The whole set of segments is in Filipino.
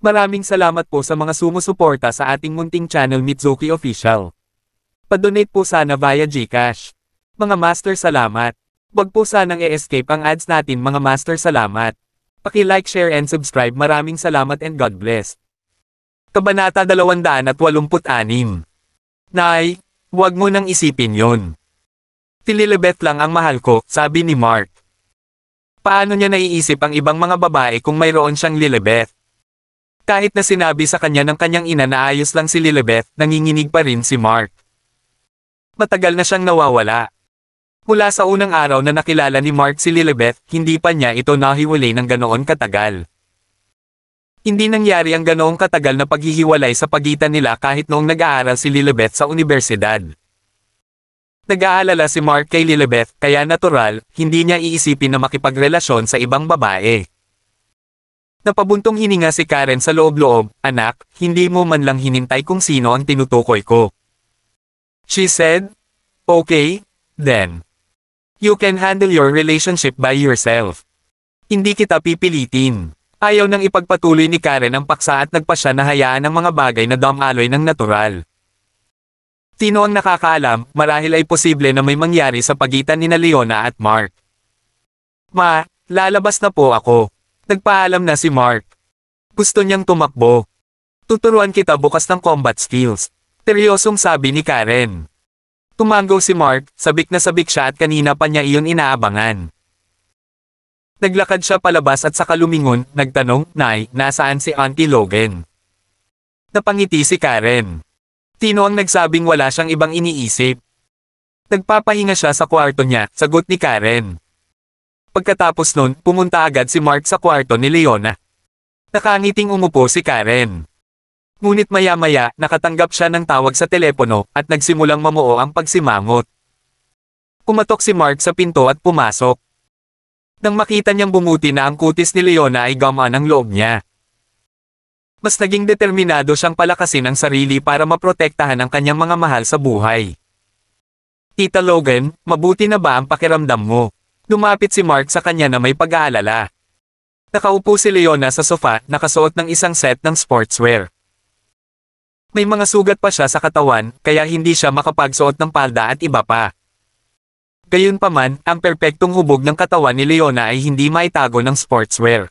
Maraming salamat po sa mga sumusuporta sa ating munting channel Mitsuki Official. Pa-donate po sana via GCash. Mga master, salamat. Huwag po sanang e-escape ang ads natin, mga master, salamat. Paki-like, share and subscribe. Maraming salamat and God bless. Kabanata 286. Nay, huwag mo nang isipin yon. Si Lilibeth lang ang mahal ko, sabi ni Mark. Paano niya naiisip ang ibang mga babae kung mayroon siyang Lilibeth? Kahit na sinabi sa kanya ng kanyang ina na ayos lang si Lilibeth, nanginginig pa rin si Mark. Matagal na siyang nawawala. Mula sa unang araw na nakilala ni Mark si Lilibeth, hindi pa niya ito nahiwalay ng ganoon katagal. Hindi nangyari ang ganoong katagal na paghihiwalay sa pagitan nila kahit noong nag-aaral si Lilibeth sa universidad. Nag-aalala si Mark kay Lilibeth, kaya natural, hindi niya iisipin na makipagrelasyon sa ibang babae. Napabuntong hininga si Karen sa loob-loob, "Anak, hindi mo man lang hinintay kung sino ang tinutukoy ko." She said, "Okay, then. You can handle your relationship by yourself. Hindi kita pipilitin." Ayaw nang ipagpatuloy ni Karen ang paksa at nagpa siya na hayaan ang mga bagay na dumaloy ng natural. Sino ang nakakaalam, marahil ay posible na may mangyari sa pagitan ni Leona at Mark. "Ma, lalabas na po ako." Nagpaalam na si Mark. Gusto niyang tumakbo. "Tuturuan kita bukas ng combat skills." Seryosong sabi ni Karen. Tumango si Mark, sabik na sabik siya at kanina pa niya iyon inaabangan. Naglakad siya palabas at saka lumingon, nagtanong, "Nay, nasaan si Auntie Logan?" Napangiti si Karen. Sino ang nagsabing wala siyang ibang iniisip? Nagpapahinga siya sa kwarto niya, sagot ni Karen. Pagkatapos nun, pumunta agad si Mark sa kwarto ni Leona. Nakangiting umupo si Karen. Ngunit maya-maya, nakatanggap siya ng tawag sa telepono, at nagsimulang mamuo ang pagsimangot. Kumatok si Mark sa pinto at pumasok. Nang makita niyang bumuti na ang kutis ni Leona ay gumaan ang loob niya. Mas naging determinado siyang palakasin ang sarili para maprotektahan ang kanyang mga mahal sa buhay. "Tita Logan, mabuti na ba ang pakiramdam mo?" Lumapit si Mark sa kanya na may pag-aalala. Nakaupo si Leona sa sofa, nakasuot ng isang set ng sportswear. May mga sugat pa siya sa katawan, kaya hindi siya makapagsuot ng palda at iba pa. Gayunpaman, ang perpektong hubog ng katawan ni Leona ay hindi maitago ng sportswear.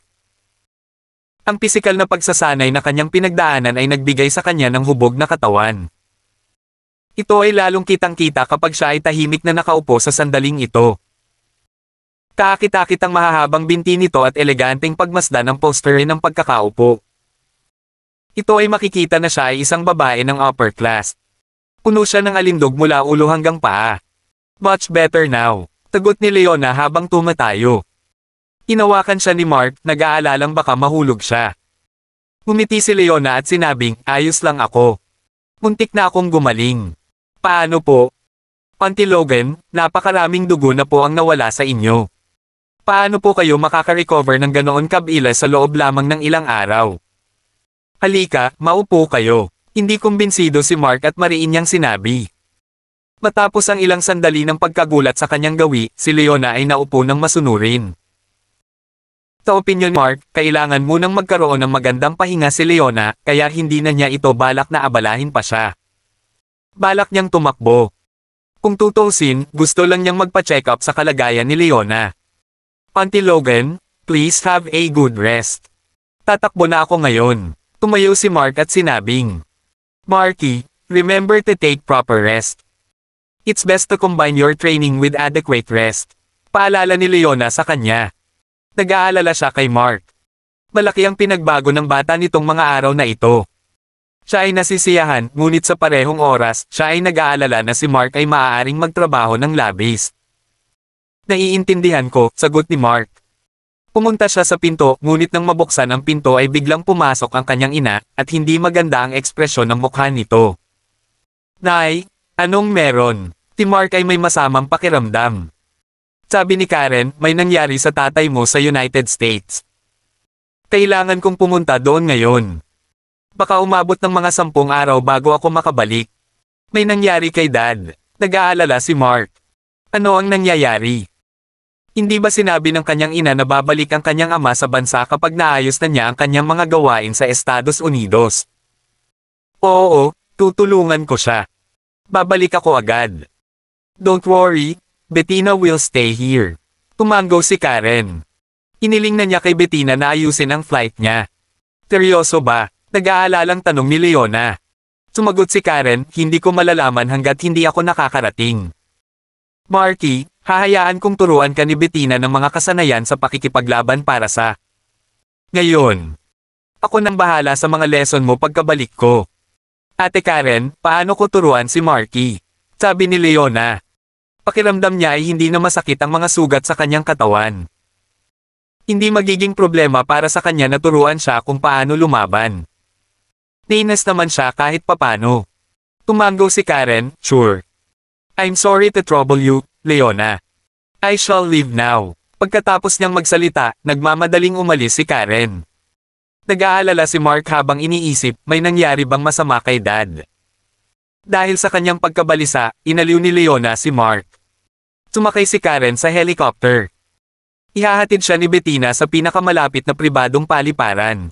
Ang pisikal na pagsasanay na kanyang pinagdaanan ay nagbigay sa kanya ng hubog na katawan. Ito ay lalong kitang-kita kapag siya ay tahimik na nakaupo sa sandaling ito. Kakita-kit ang mahahabang binti nito at eleganteng pagmasdan ng posture ng pagkakaupo. Ito ay makikita na siya ay isang babae ng upper class. Puno siya ng alindog mula ulo hanggang paa. "Much better now," tagot ni Leona habang tumatayo. Hinawakan siya ni Mark, nag-aalalang baka mahulog siya. Ngumiti si Leona at sinabing, "Ayos lang ako. Muntik na akong gumaling." "Paano po?" "Auntie Logan, napakaraming dugo na po ang nawala sa inyo. Paano po kayo makaka-recover ng ganoon kabila sa loob lamang ng ilang araw?" "Halika, maupo kayo." Hindi kumbinsido si Mark at mariin niyang sinabi. Matapos ang ilang sandali ng pagkagulat sa kanyang gawi, si Leona ay naupo ng masunurin. Sa opinyon ni Mark, kailangan munang magkaroon ng magandang pahinga si Leona, kaya hindi na niya ito balak na abalahin pa siya. Balak niyang tumakbo. Kung tutuusin, gusto lang niyang magpa-check up sa kalagayan ni Leona. "Auntie Logan, please have a good rest. Tatakbo na ako ngayon." Tumayo si Mark at sinabing, "Marky, remember to take proper rest. It's best to combine your training with adequate rest." Paalala ni Leona sa kanya. Nag-aalala siya kay Mark. Malaki ang pinagbago ng bata nitong mga araw na ito. Siya ay nasisiyahan, ngunit sa parehong oras, siya ay nag-aalala na si Mark ay maaaring magtrabaho ng labis. "Naiintindihan ko," sagot ni Mark. Pumunta siya sa pinto, ngunit nang mabuksan ang pinto ay biglang pumasok ang kanyang ina, at hindi maganda ang ekspresyon ng mukha nito. "Nay, anong meron?" Si Mark ay may masamang pakiramdam. Sabi ni Karen, "May nangyari sa tatay mo sa United States. Kailangan kong pumunta doon ngayon. Baka umabot ng mga 10 araw bago ako makabalik." "May nangyari kay Dad." Nag-aalala si Mark. "Ano ang nangyayari?" Hindi ba sinabi ng kanyang ina na babalik ang kanyang ama sa bansa kapag naayos na niya ang kanyang mga gawain sa Estados Unidos? Oo, tutulungan ko siya. Babalik ako agad. Don't worry, Bettina will stay here. Tumanggo si Karen. Iniling na niya kay Bettina na ayusin ang flight niya. Seryoso ba? Nag-aalalang tanong ni Leona. Sumagot si Karen, hindi ko malalaman hanggat hindi ako nakakarating. Marky, hahayaan kong turuan ka ni Bettina ng mga kasanayan sa pakikipaglaban para sa... Ngayon. Ako nang bahala sa mga lesson mo pagkabalik ko. Ate Karen, paano ko turuan si Marky? Sabi ni Leona. Pakiramdam niya ay hindi na masakit ang mga sugat sa kanyang katawan. Hindi magiging problema para sa kanya na turuan siya kung paano lumaban. Nainis naman siya kahit papano. Tumanggo si Karen, sure. I'm sorry to trouble you, Leona. I shall leave now. Pagkatapos niyang magsalita, nagmamadaling umalis si Karen. Nag-aalala si Mark habang iniisip, may nangyari bang masama kay Dad? Dahil sa kanyang pagkabalisa, inaliw ni Leona si Mark. Sumakay si Karen sa helicopter. Ihahatid siya ni Bettina sa pinakamalapit na pribadong paliparan.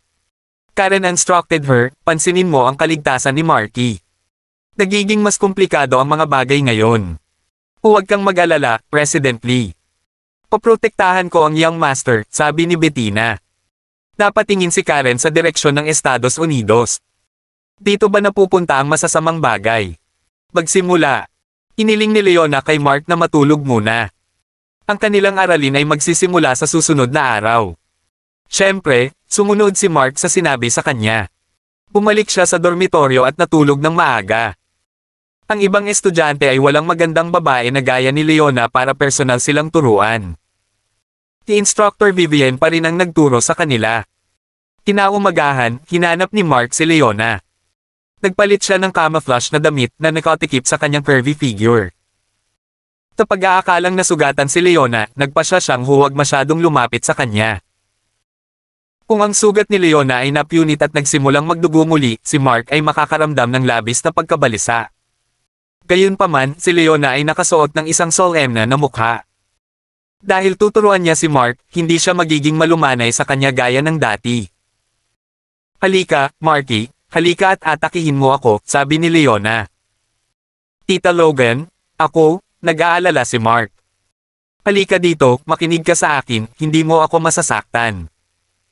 Karen instructed her, pansinin mo ang kaligtasan ni Marky. Nagiging mas komplikado ang mga bagay ngayon. Huwag kang mag-alala, President Lee. Poprotektahan ko ang young master, sabi ni Bettina. Napatingin si Karen sa direksyon ng Estados Unidos. Dito ba napupunta ang masasamang bagay? Magsimula. Iniling ni Leona kay Mark na matulog muna. Ang kanilang aralin ay magsisimula sa susunod na araw. Siyempre, sumunod si Mark sa sinabi sa kanya. Bumalik siya sa dormitoryo at natulog ng maaga. Ang ibang estudyante ay walang magandang babae na gaya ni Leona para personal silang turuan. Si Instructor Vivian pa rin ang nagturo sa kanila. Kinaumagahan, hinanap ni Mark si Leona. Nagpalit siya ng camouflage na damit na nakatikip sa kanyang curvy figure. Sa pag-aakalang nasugatan si Leona, nagpasya siyang huwag masyadong lumapit sa kanya. Kung ang sugat ni Leona ay napunit at nagsimulang magdugo muli, si Mark ay makakaramdam ng labis na pagkabalisa. Gayunpaman, si Leona ay nakasuot ng isang solemne na mukha. Dahil tuturuan niya si Mark, hindi siya magiging malumanay sa kanya gaya ng dati. Halika, Marky, halika at atakihin mo ako, sabi ni Leona. Tita Logan, ako, nag-aalala si Mark. Halika dito, makinig ka sa akin, hindi mo ako masasaktan.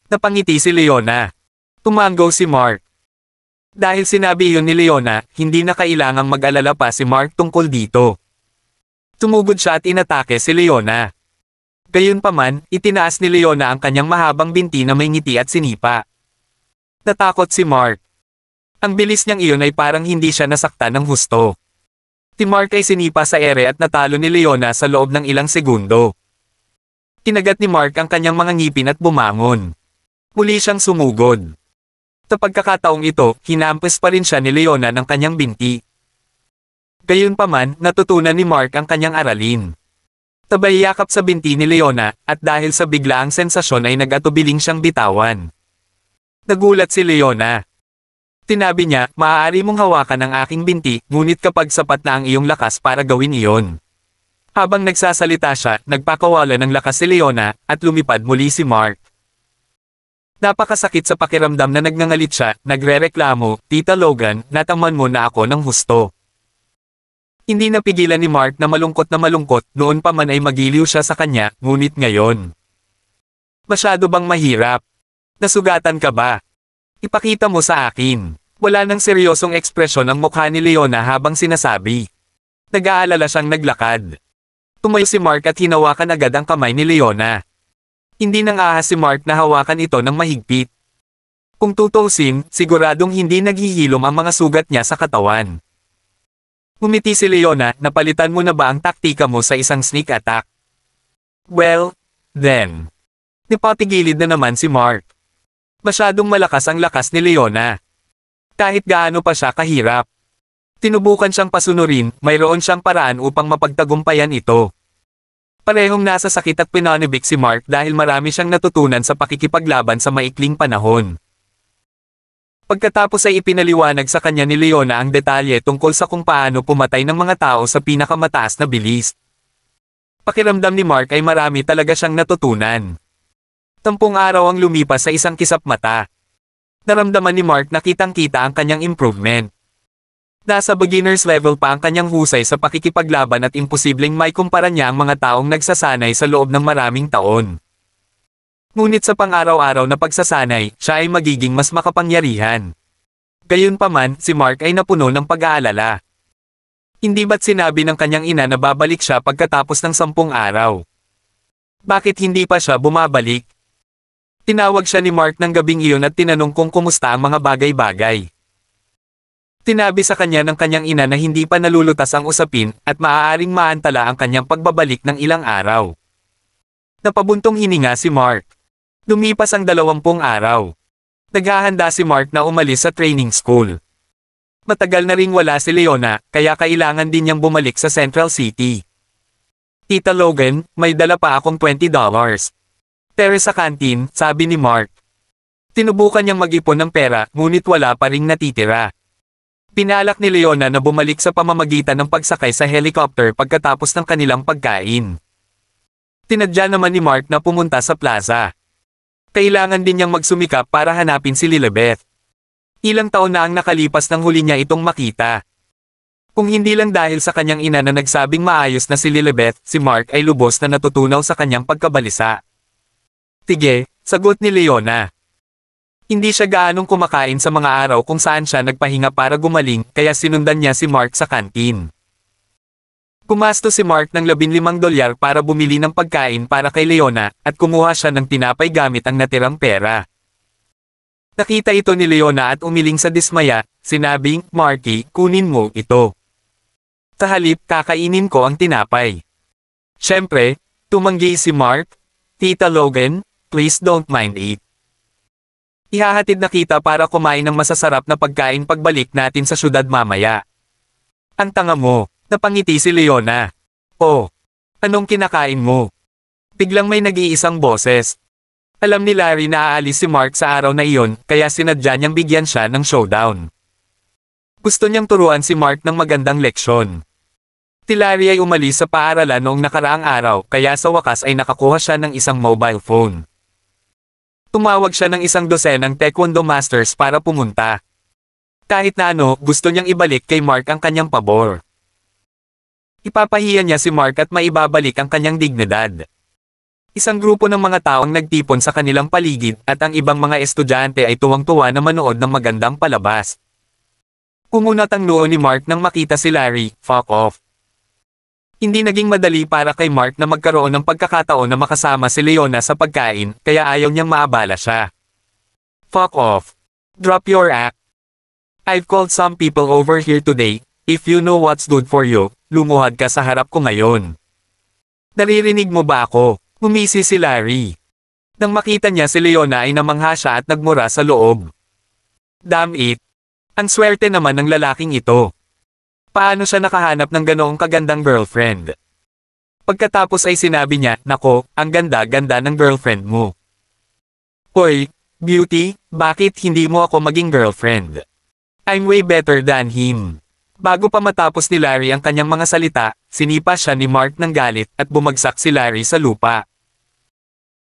Napangiti si Leona. Tumanggo si Mark. Dahil sinabi iyon ni Leona, hindi na kailangang mag-alala pa si Mark tungkol dito. Tumugod siya at inatake si Leona. Gayunpaman, itinaas ni Leona ang kanyang mahabang binti na may ngiti at sinipa. Natakot si Mark. Ang bilis niyang iyon ay parang hindi siya nasaktan ng husto. Si Mark ay sinipa sa ere at natalo ni Leona sa loob ng ilang segundo. Kinagat ni Mark ang kanyang mga ngipin at bumangon. Muli siyang sumugod. Sa pagkakataong ito, hinampes pa rin siya ni Leona ng kanyang binti. Gayunpaman, natutunan ni Mark ang kanyang aralin. Sabay yakap sa binti ni Leona, at dahil sa biglaang sensasyon ay nag-atubiling siyang bitawan. Nagulat si Leona. Sinabi niya, maaari mong hawakan ang aking binti, ngunit kapag sapat na ang iyong lakas para gawin iyon. Habang nagsasalita siya, nagpakawala ng lakas si Leona, at lumipad muli si Mark. Napakasakit sa pakiramdam na nagngangalit siya, nagrereklamo, Tita Logan, nataman mo na ako ng husto. Hindi napigilan ni Mark na malungkot, noon pa man ay magiliw siya sa kanya, ngunit ngayon. Masyado bang mahirap? Nasugatan ka ba? Ipakita mo sa akin. Wala nang seryosong ekspresyon ang mukha ni Leona habang sinasabi. Nag-aalala siyang naglakad. Tumayo si Mark at hinawakan agad ang kamay ni Leona. Hindi nang ahas si Mark na hawakan ito ng mahigpit. Kung tutuusin, siguradong hindi naghihilom ang mga sugat niya sa katawan. Umiti si Leona, napalitan mo na ba ang taktika mo sa isang sneak attack? Well, then. Nipatigilid na naman si Mark. Masyadong malakas ang lakas ni Leona. Kahit gaano pa siya kahirap. Tinubukan siyang pasunurin, mayroon siyang paraan upang mapagtagumpayan ito. Parehong nasa sakit at pinanibik si Mark dahil marami siyang natutunan sa pakikipaglaban sa maikling panahon. Pagkatapos ay ipinaliwanag sa kanya ni Leona ang detalye tungkol sa kung paano pumatay ng mga tao sa pinakamataas na bilis. Pakiramdam ni Mark ay marami talaga siyang natutunan. 10 araw ang lumipas sa isang kisap mata. Naramdaman ni Mark na kitang-kita ang kanyang improvement. Nasa beginner's level pa ang kanyang husay sa pakikipaglaban at imposibleng maikumpara niya ang mga taong nagsasanay sa loob ng maraming taon. Ngunit sa pang-araw-araw na pagsasanay, siya ay magiging mas makapangyarihan. Gayunpaman, si Mark ay napuno ng pag-aalala. Hindi ba't sinabi ng kanyang ina na babalik siya pagkatapos ng 10 araw? Bakit hindi pa siya bumabalik? Tinawag siya ni Mark ng gabing iyon at tinanong kung kumusta ang mga bagay-bagay. Tinabi sa kanya ng kanyang ina na hindi pa nalulutas ang usapin at maaaring maantala ang kanyang pagbabalik ng ilang araw. Napabuntong hininga si Mark. Lumipas ang 20 araw. Naghahanda si Mark na umalis sa training school. Matagal na ring wala si Leona, kaya kailangan din niyang bumalik sa Central City. Tita Logan, may dala pa akong $20. Pero sa kantin, sabi ni Mark. Tinubukan niyang mag-ipon ng pera, ngunit wala pa ring natitira. Pinalak ni Leona na bumalik sa pamamagitan ng pagsakay sa helicopter pagkatapos ng kanilang pagkain. Tinadya naman ni Mark na pumunta sa plaza. Kailangan din niyang magsumikap para hanapin si Lilibeth. Ilang taon na ang nakalipas nang huli niya itong makita. Kung hindi lang dahil sa kanyang ina na nagsabing maayos na si Lilibeth, si Mark ay lubos na natutunaw sa kanyang pagkabalisa. Tige, sagot ni Leona. Hindi siya gaanong kumakain sa mga araw kung saan siya nagpahinga para gumaling, kaya sinundan niya si Mark sa kantin. Gumastos si Mark ng $15 para bumili ng pagkain para kay Leona, at kumuha siya ng tinapay gamit ang natirang pera. Nakita ito ni Leona at umiling sa dismaya, sinabing, Marky, kunin mo ito. Sa halip, kakainin ko ang tinapay. Siyempre, tumanggi si Mark. Tita Logan, please don't mind it. Ihahatid na kita para kumain ng masasarap na pagkain pagbalik natin sa syudad mamaya. Ang tanga mo, napangiti si Leona. Oh, anong kinakain mo? Biglang may nag-iisang boses. Alam ni Larry na aalis si Mark sa araw na iyon, kaya sinadya niyang bigyan siya ng showdown. Gusto niyang turuan si Mark ng magandang leksyon. Si Larry ay umalis sa paaralan noong nakaraang araw, kaya sa wakas ay nakakuha siya ng isang mobile phone. Tumawag siya ng isang dosenang taekwondo masters para pumunta. Kahit na ano, gusto niyang ibalik kay Mark ang kanyang pabor. Ipapahiya niya si Mark at maibabalik ang kanyang dignidad. Isang grupo ng mga taong nagtipon sa kanilang paligid at ang ibang mga estudyante ay tuwang-tuwa na manood ng magandang palabas. Kumunat ang noo ni Mark nang makita si Larry, fuck off. Hindi naging madali para kay Mark na magkaroon ng pagkakataon na makasama si Leona sa pagkain, kaya ayaw niyang maabala siya. Fuck off. Drop your act. I've called some people over here today. If you know what's good for you, lumuhad ka sa harap ko ngayon. Naririnig mo ba ako? Umisi si Larry. Nang makita niya si Leona ay namangha siya at nagmura sa loob. Damn it. Ang swerte naman ng lalaking ito. Paano siya nakahanap ng ganoong kagandang girlfriend? Pagkatapos ay sinabi niya, nako, ang ganda-ganda ng girlfriend mo. Hoy, beauty, bakit hindi mo ako maging girlfriend? I'm way better than him. Bago pa matapos ni Larry ang kanyang mga salita, sinipa siya ni Mark ng galit at bumagsak si Larry sa lupa.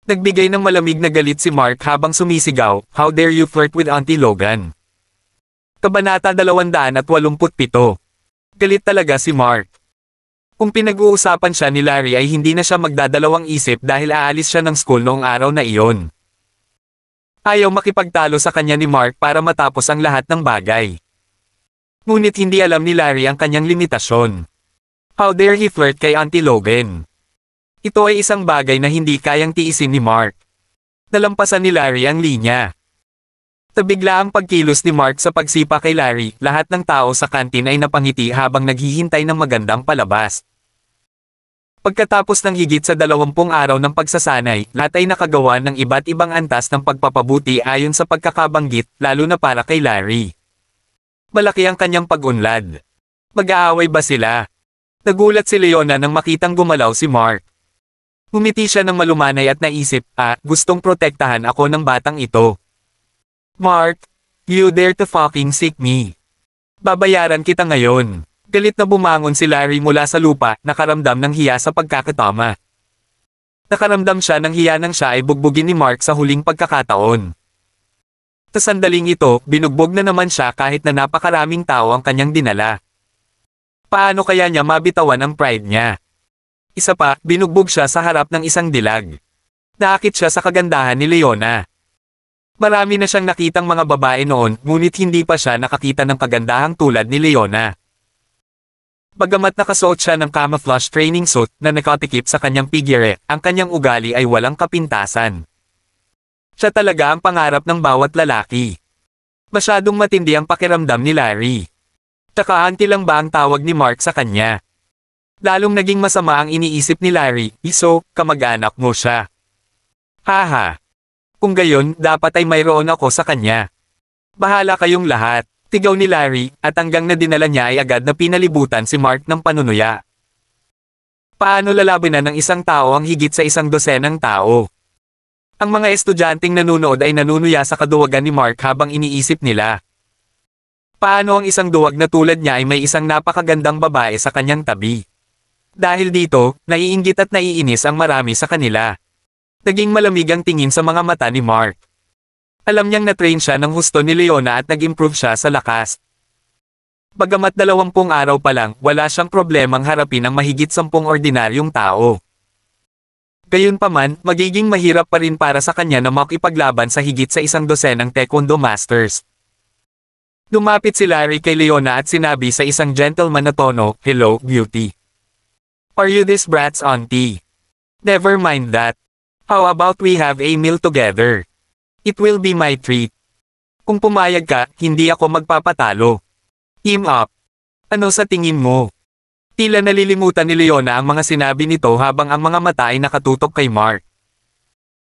Nagbigay ng malamig na galit si Mark habang sumisigaw, how dare you flirt with Auntie Logan? Kabanata 287. Galit talaga si Mark. Kung pinag-uusapan siya ni Larry ay hindi na siya magdadalawang isip dahil aalis siya ng school noong araw na iyon. Ayaw makipagtalo sa kanya ni Mark para matapos ang lahat ng bagay. Ngunit hindi alam ni Larry ang kanyang limitasyon. How dare he flirt kay Auntie Logan? Ito ay isang bagay na hindi kayang tiisin ni Mark. Nalampasan ni Larry ang linya. Tabigla ang pagkilos ni Mark sa pagsipa kay Larry, lahat ng tao sa kantin ay napangiti habang naghihintay ng magandang palabas. Pagkatapos ng higit sa 20 araw ng pagsasanay, lahat ay nakagawa ng iba't ibang antas ng pagpapabuti ayon sa pagkakabanggit, lalo na para kay Larry. Malaki ang kanyang pag-unlad. Mag-aaway ba sila? Nagulat si Leona nang makitang gumalaw si Mark. Ngumiti siya ng malumanay at naisip, gustong protektahan ako ng batang ito. Mark, you dare to fucking sick me. Babayaran kita ngayon. Galit na bumangon si Larry mula sa lupa, nakaramdam ng hiya sa pagkakatama. Nakaramdam siya ng hiya nang siya ay bugbugin ni Mark sa huling pagkakataon. Sa sandaling ito, binugbog na naman siya kahit na napakaraming tao ang kanyang dinala. Paano kaya niya mabitawan ang pride niya? Isa pa, binugbog siya sa harap ng isang dilag. Naakit siya sa kagandahan ni Leona. Marami na siyang nakitang mga babae noon, ngunit hindi pa siya nakakita ng kagandahang tulad ni Leona. Bagamat nakasuot siya ng camouflage training suit na nakatikip sa kanyang figure, ang kanyang ugali ay walang kapintasan. Siya talaga ang pangarap ng bawat lalaki. Masyadong matindi ang pakiramdam ni Larry. Tsaka auntie lang ba ang tawag ni Mark sa kanya? Lalong naging masama ang iniisip ni Larry, so, kamag-anak mo siya. Haha. Kung gayon, dapat ay mayroon ako sa kanya. Bahala kayong lahat. Tigaw ni Larry, at hanggang na dinala niya ay agad na pinalibutan si Mark ng panunuya. Paano lalabanan ng isang tao ang higit sa isang dosenang tao? Ang mga estudyanteng nanunood ay nanunuya sa kaduwagan ni Mark habang iniisip nila. Paano ang isang duwag na tulad niya ay may isang napakagandang babae sa kanyang tabi? Dahil dito, naiinggit at naiinis ang marami sa kanila. Naging malamig ang tingin sa mga mata ni Mark. Alam niyang na-train siya ng husto ni Leona at nag-improve siya sa lakas. Bagamat 20 araw pa lang, wala siyang problemang harapin ang mahigit 10 ordinaryong tao. Gayunpaman, magiging mahirap pa rin para sa kanya na makipaglaban sa higit sa isang dosenang taekwondo masters. Lumapit si Larry kay Leona at sinabi sa isang gentleman na tono, "Hello, beauty. Are you this brat's auntie? Never mind that. How about we have a meal together? It will be my treat. Kung pumayag ka, hindi ako magpapatalo. Team up. Ano sa tingin mo?" Tila nalilimutan ni Leona ang mga sinabi nito habang ang mga mata ay nakatutok kay Mark.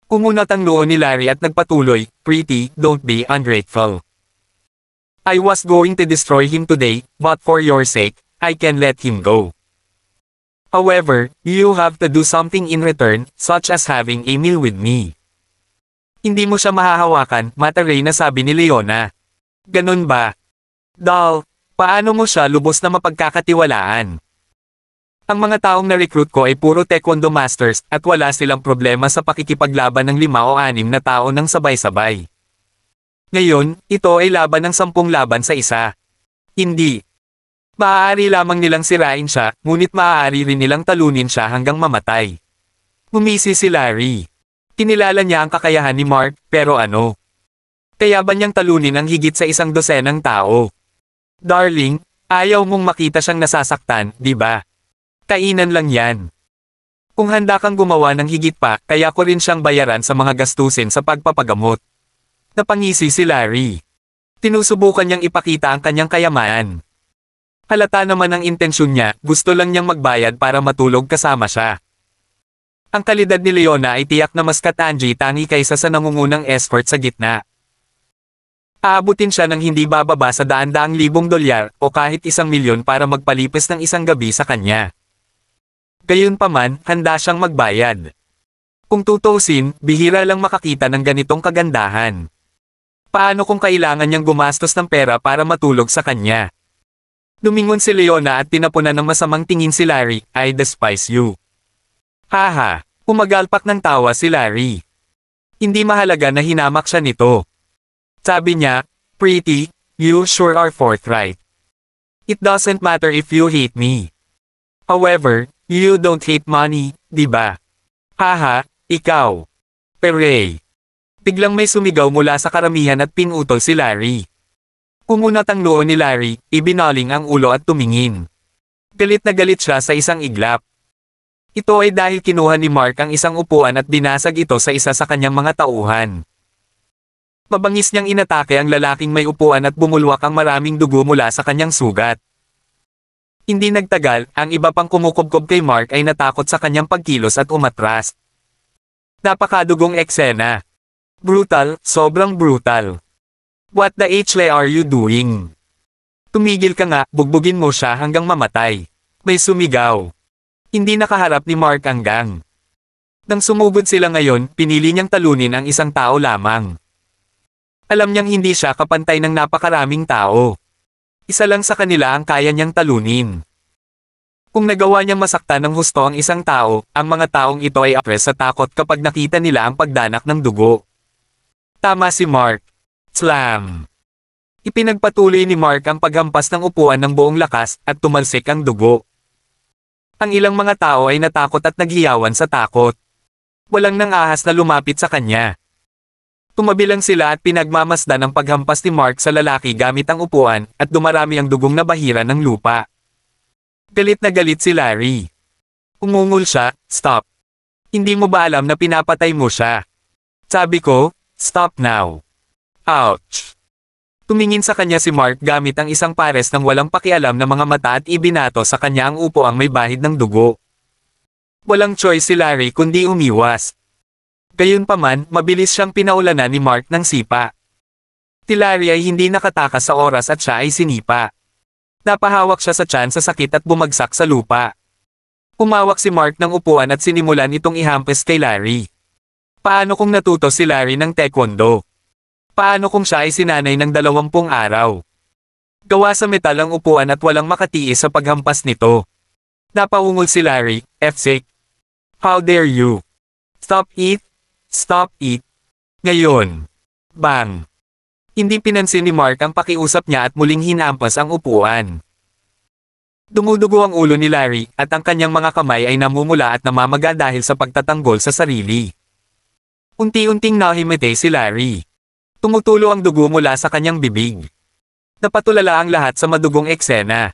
Kumunat ang noo ni Larry at nagpatuloy, "Pretty, don't be ungrateful. I was going to destroy him today, but for your sake, I can let him go. However, you have to do something in return, such as having a meal with me." Hindi mo siya mahahawakan, mataray na sabi ni Leona. Ganun ba? Doll, paano mo siya lubos na mapagkakatiwalaan? Ang mga taong na-recruit ko ay puro taekwondo masters at wala silang problema sa pakikipaglaban ng 5 o 6 na tao ng sabay-sabay. Ngayon, ito ay laban ng 10 laban sa isa. Hindi. Maaari lamang nilang sirain siya, ngunit maaari rin nilang talunin siya hanggang mamatay. Ngumisi si Larry. Kinilala niya ang kakayahan ni Mark, pero ano? Kaya ba niyang talunin ang higit sa isang dosenang tao? Darling, ayaw mong makita siyang nasasaktan, di ba? Kainan lang yan. Kung handa kang gumawa ng higit pa, kaya ko rin siyang bayaran sa mga gastusin sa pagpapagamot. Napangisi si Larry. Tinusubukan niyang ipakita ang kanyang kayamanan. Halata naman ang intensyon niya, gusto lang niyang magbayad para matulog kasama siya. Ang kalidad ni Leona ay tiyak na mas katangi tangi kaysa sa nangungunang escort sa gitna. Aabutin siya ng hindi bababa sa daan-daang libong dolyar o kahit 1 milyon para magpalipis ng isang gabi sa kanya. Gayunpaman, handa siyang magbayad. Kung tutuusin, bihira lang makakita ng ganitong kagandahan. Paano kung kailangan niyang gumastos ng pera para matulog sa kanya? Lumingon si Leona at tinapunan ng masamang tingin si Larry, "I despise you." Haha, umagalpak ng tawa si Larry. Hindi mahalaga na hinamak siya nito. Sabi niya, "Pretty, you sure are forthright. It doesn't matter if you hate me. However, you don't hate money, di ba? Haha, ikaw. Peray." Biglang may sumigaw mula sa karamihan at pinutol si Larry. Kumunat ang noo ni Larry, ibinaling ang ulo at tumingin. Galit na galit siya sa isang iglap. Ito ay dahil kinuha ni Mark ang isang upuan at binasag ito sa isa sa kanyang mga tauhan. Mabangis niyang inatake ang lalaking may upuan at bumulwak ang maraming dugo mula sa kanyang sugat. Hindi nagtagal, ang iba pang kumukubkob kay Mark ay natakot sa kanyang pagkilos at umatras. Napakadugong eksena. Brutal, sobrang brutal. What the HL are you doing? Tumigil ka nga, bugbugin mo siya hanggang mamatay. May sumigaw. Hindi nakaharap ni Mark ang gang. Nang sumugod sila ngayon, pinili niyang talunin ang isang tao lamang. Alam niyang hindi siya kapantay ng napakaraming tao. Isa lang sa kanila ang kaya niyang talunin. Kung nagawa niyang masaktan ng husto ang isang tao, ang mga taong ito ay apres sa takot kapag nakita nila ang pagdanak ng dugo. Tama si Mark. Slam! Ipinagpatuloy ni Mark ang paghampas ng upuan ng buong lakas at tumalsik ang dugo. Ang ilang mga tao ay natakot at naghiyawan sa takot. Walang nangahas na lumapit sa kanya. Tumabi lang sila at pinagmamasdan ang paghampas ni Mark sa lalaki gamit ang upuan at dumarami ang dugong na bahira ng lupa. Galit na galit si Larry. Umungol siya, "Stop! Hindi mo ba alam na pinapatay mo siya?" Sabi ko, "Stop now." Ouch! Tumingin sa kanya si Mark gamit ang isang pares ng walang pakialam na mga mata at ibinato sa kanya ang upo ang may bahid ng dugo. Walang choice si Larry kundi umiwas. Gayunpaman, mabilis siyang pinaulanan ni Mark ng sipa. Si Larry ay hindi nakatakas sa oras at siya ay sinipa. Napahawak siya sa tiyan sa sakit at bumagsak sa lupa. Umawak si Mark ng upuan at sinimulan itong ihampas kay Larry. Paano kung natuto si Larry ng taekwondo? Paano kung siya ay sinanay ng 20 araw? Gawa sa metal ang upuan at walang makatiis sa paghampas nito. Napaungol si Larry, "F-sick. How dare you? Stop it! Stop it!" Ngayon. Bang! Hindi pinansin ni Mark ang pakiusap niya at muling hinampas ang upuan. Dumudugo ang ulo ni Larry at ang kanyang mga kamay ay namumula at namamaga dahil sa pagtatanggol sa sarili. Unti-unting nahimatay si Larry. Tumutulo ang dugo mula sa kanyang bibig. Napatulala ang lahat sa madugong eksena.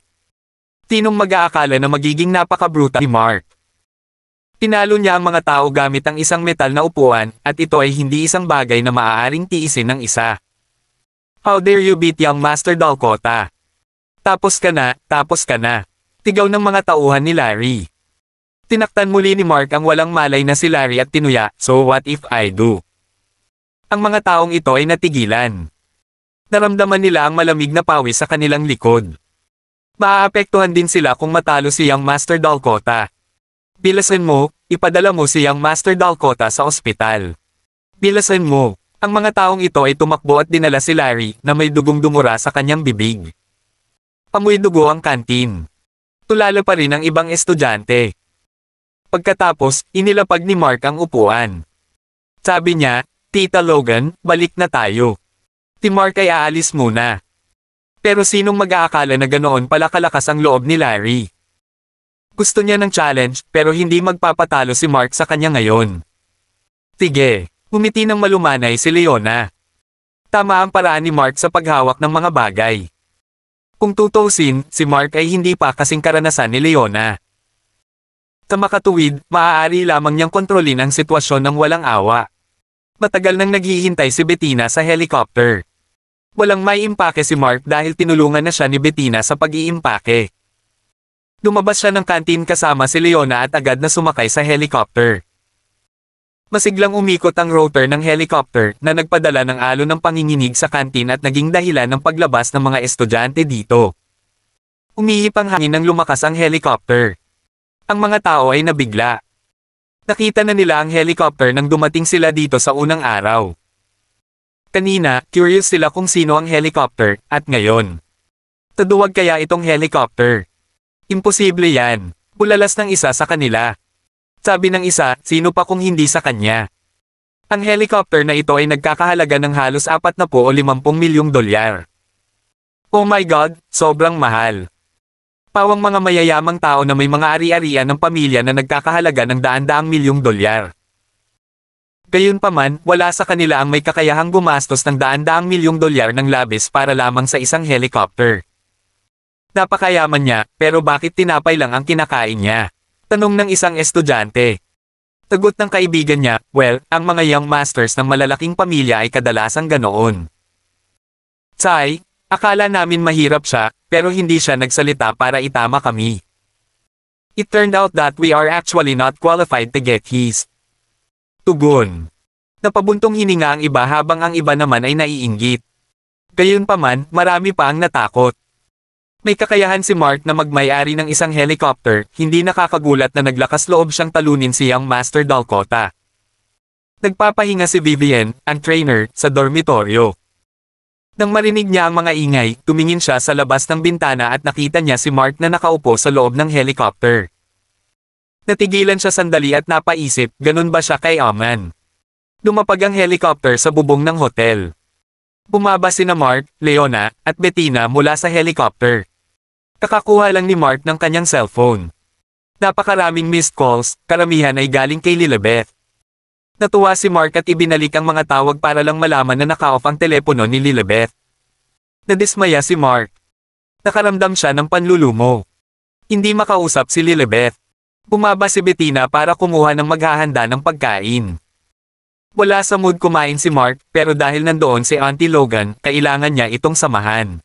Tinong mag-aakala na magiging napaka-brutal ni Mark. Tinalo niya ang mga tao gamit ang isang metal na upuan at ito ay hindi isang bagay na maaaring tiisin ng isa. "How dare you beat young Master Dakota? Tapos ka na, tapos ka na." Tigaw ng mga tauhan ni Larry. Tinaktan muli ni Mark ang walang malay na si Larry at tinuya, "So what if I do?" Ang mga taong ito ay natigilan. Naramdaman nila ang malamig na pawis sa kanilang likod. Maaapektuhan din sila kung matalo si Young Master Dakota. "Bilasan mo, ipadala mo si Young Master Dakota sa ospital. Bilasan mo." Ang mga taong ito ay tumakbo at dinala si Larry na may dugong dumura sa kanyang bibig. Amoy dugo ang kantin. Tulala pa rin ang ibang estudyante. Pagkatapos, inilapag ni Mark ang upuan. Sabi niya, "Tita Logan, balik na tayo." Si Mark ay aalis muna. Pero sinong mag-aakala na ganoon pala kalakas ang loob ni Larry? Gusto niya ng challenge pero hindi magpapatalo si Mark sa kanya ngayon. Sige. Ngumiti ng malumanay si Leona. Tama ang paraan ni Mark sa paghawak ng mga bagay. Kung tutuusin, si Mark ay hindi pa kasing karanasan ni Leona. Sa makatuwid, maaari lamang niyang kontrolin ang sitwasyon ng walang awa. Matagal nang naghihintay si Bettina sa helicopter. Walang may impake si Mark dahil tinulungan na siya ni Bettina sa pag-iimpake. Lumabas siya ng kantin kasama si Leona at agad na sumakay sa helicopter. Masiglang umikot ang rotor ng helicopter na nagpadala ng alon ng panginginig sa kantin at naging dahilan ng paglabas ng mga estudyante dito. Umihip ang hangin nang lumakas ang helicopter. Ang mga tao ay nabigla. Nakita na nila ang helicopter nang dumating sila dito sa unang araw. Kanina, curious sila kung sino ang helicopter, at ngayon. Taduwag kaya itong helicopter? Imposible yan. Bulalas ng isa sa kanila. Sabi ng isa, sino pa kung hindi sa kanya? Ang helicopter na ito ay nagkakahalaga ng halos 40 o 50 milyong dolyar. Oh my God, sobrang mahal. Pawang mga mayayamang tao na may mga ari-arian ng pamilya na nagkakahalaga ng daan-daang milyong dolyar. Gayunpaman, wala sa kanila ang may kakayahang gumastos ng daan-daang milyong dolyar ng labis para lamang sa isang helicopter. Napakayaman niya, pero bakit tinapay lang ang kinakain niya? Tanong ng isang estudyante. Tagot ng kaibigan niya, "Well, ang mga young masters ng malalaking pamilya ay kadalasang ganoon." Tsai, akala namin mahirap siya, pero hindi siya nagsalita para itama kami. It turned out that we are actually not qualified to get his. Tugon. Napabuntong hininga ang iba habang ang iba naman ay naiinggit. Gayunpaman, marami pa ang natakot. May kakayahan si Mark na magmay-ari ng isang helicopter, hindi nakakagulat na naglakas loob siyang talunin si Young Master Dakota. Nagpapahinga si Vivian, ang trainer, sa dormitoryo. Nang marinig niya ang mga ingay, tumingin siya sa labas ng bintana at nakita niya si Mark na nakaupo sa loob ng helicopter. Natigilan siya sandali at napaisip, ganun ba siya kay Aman? Lumapag ang helicopter sa bubong ng hotel. Bumaba sina Mark, Leona, at Bettina mula sa helicopter. Kakakuha lang ni Mark ng kanyang cellphone. Napakaraming missed calls, karamihan ay galing kay Lilibeth. Natuwa si Mark at ibinalik ang mga tawag para lang malaman na naka-off ang telepono ni Lilibeth. Nadismaya si Mark. Nakaramdam siya ng panlulumo. Hindi makausap si Lilibeth. Bumaba si Bettina para kumuha ng maghahanda ng pagkain. Wala sa mood kumain si Mark, pero dahil nandoon si Auntie Logan, kailangan niya itong samahan.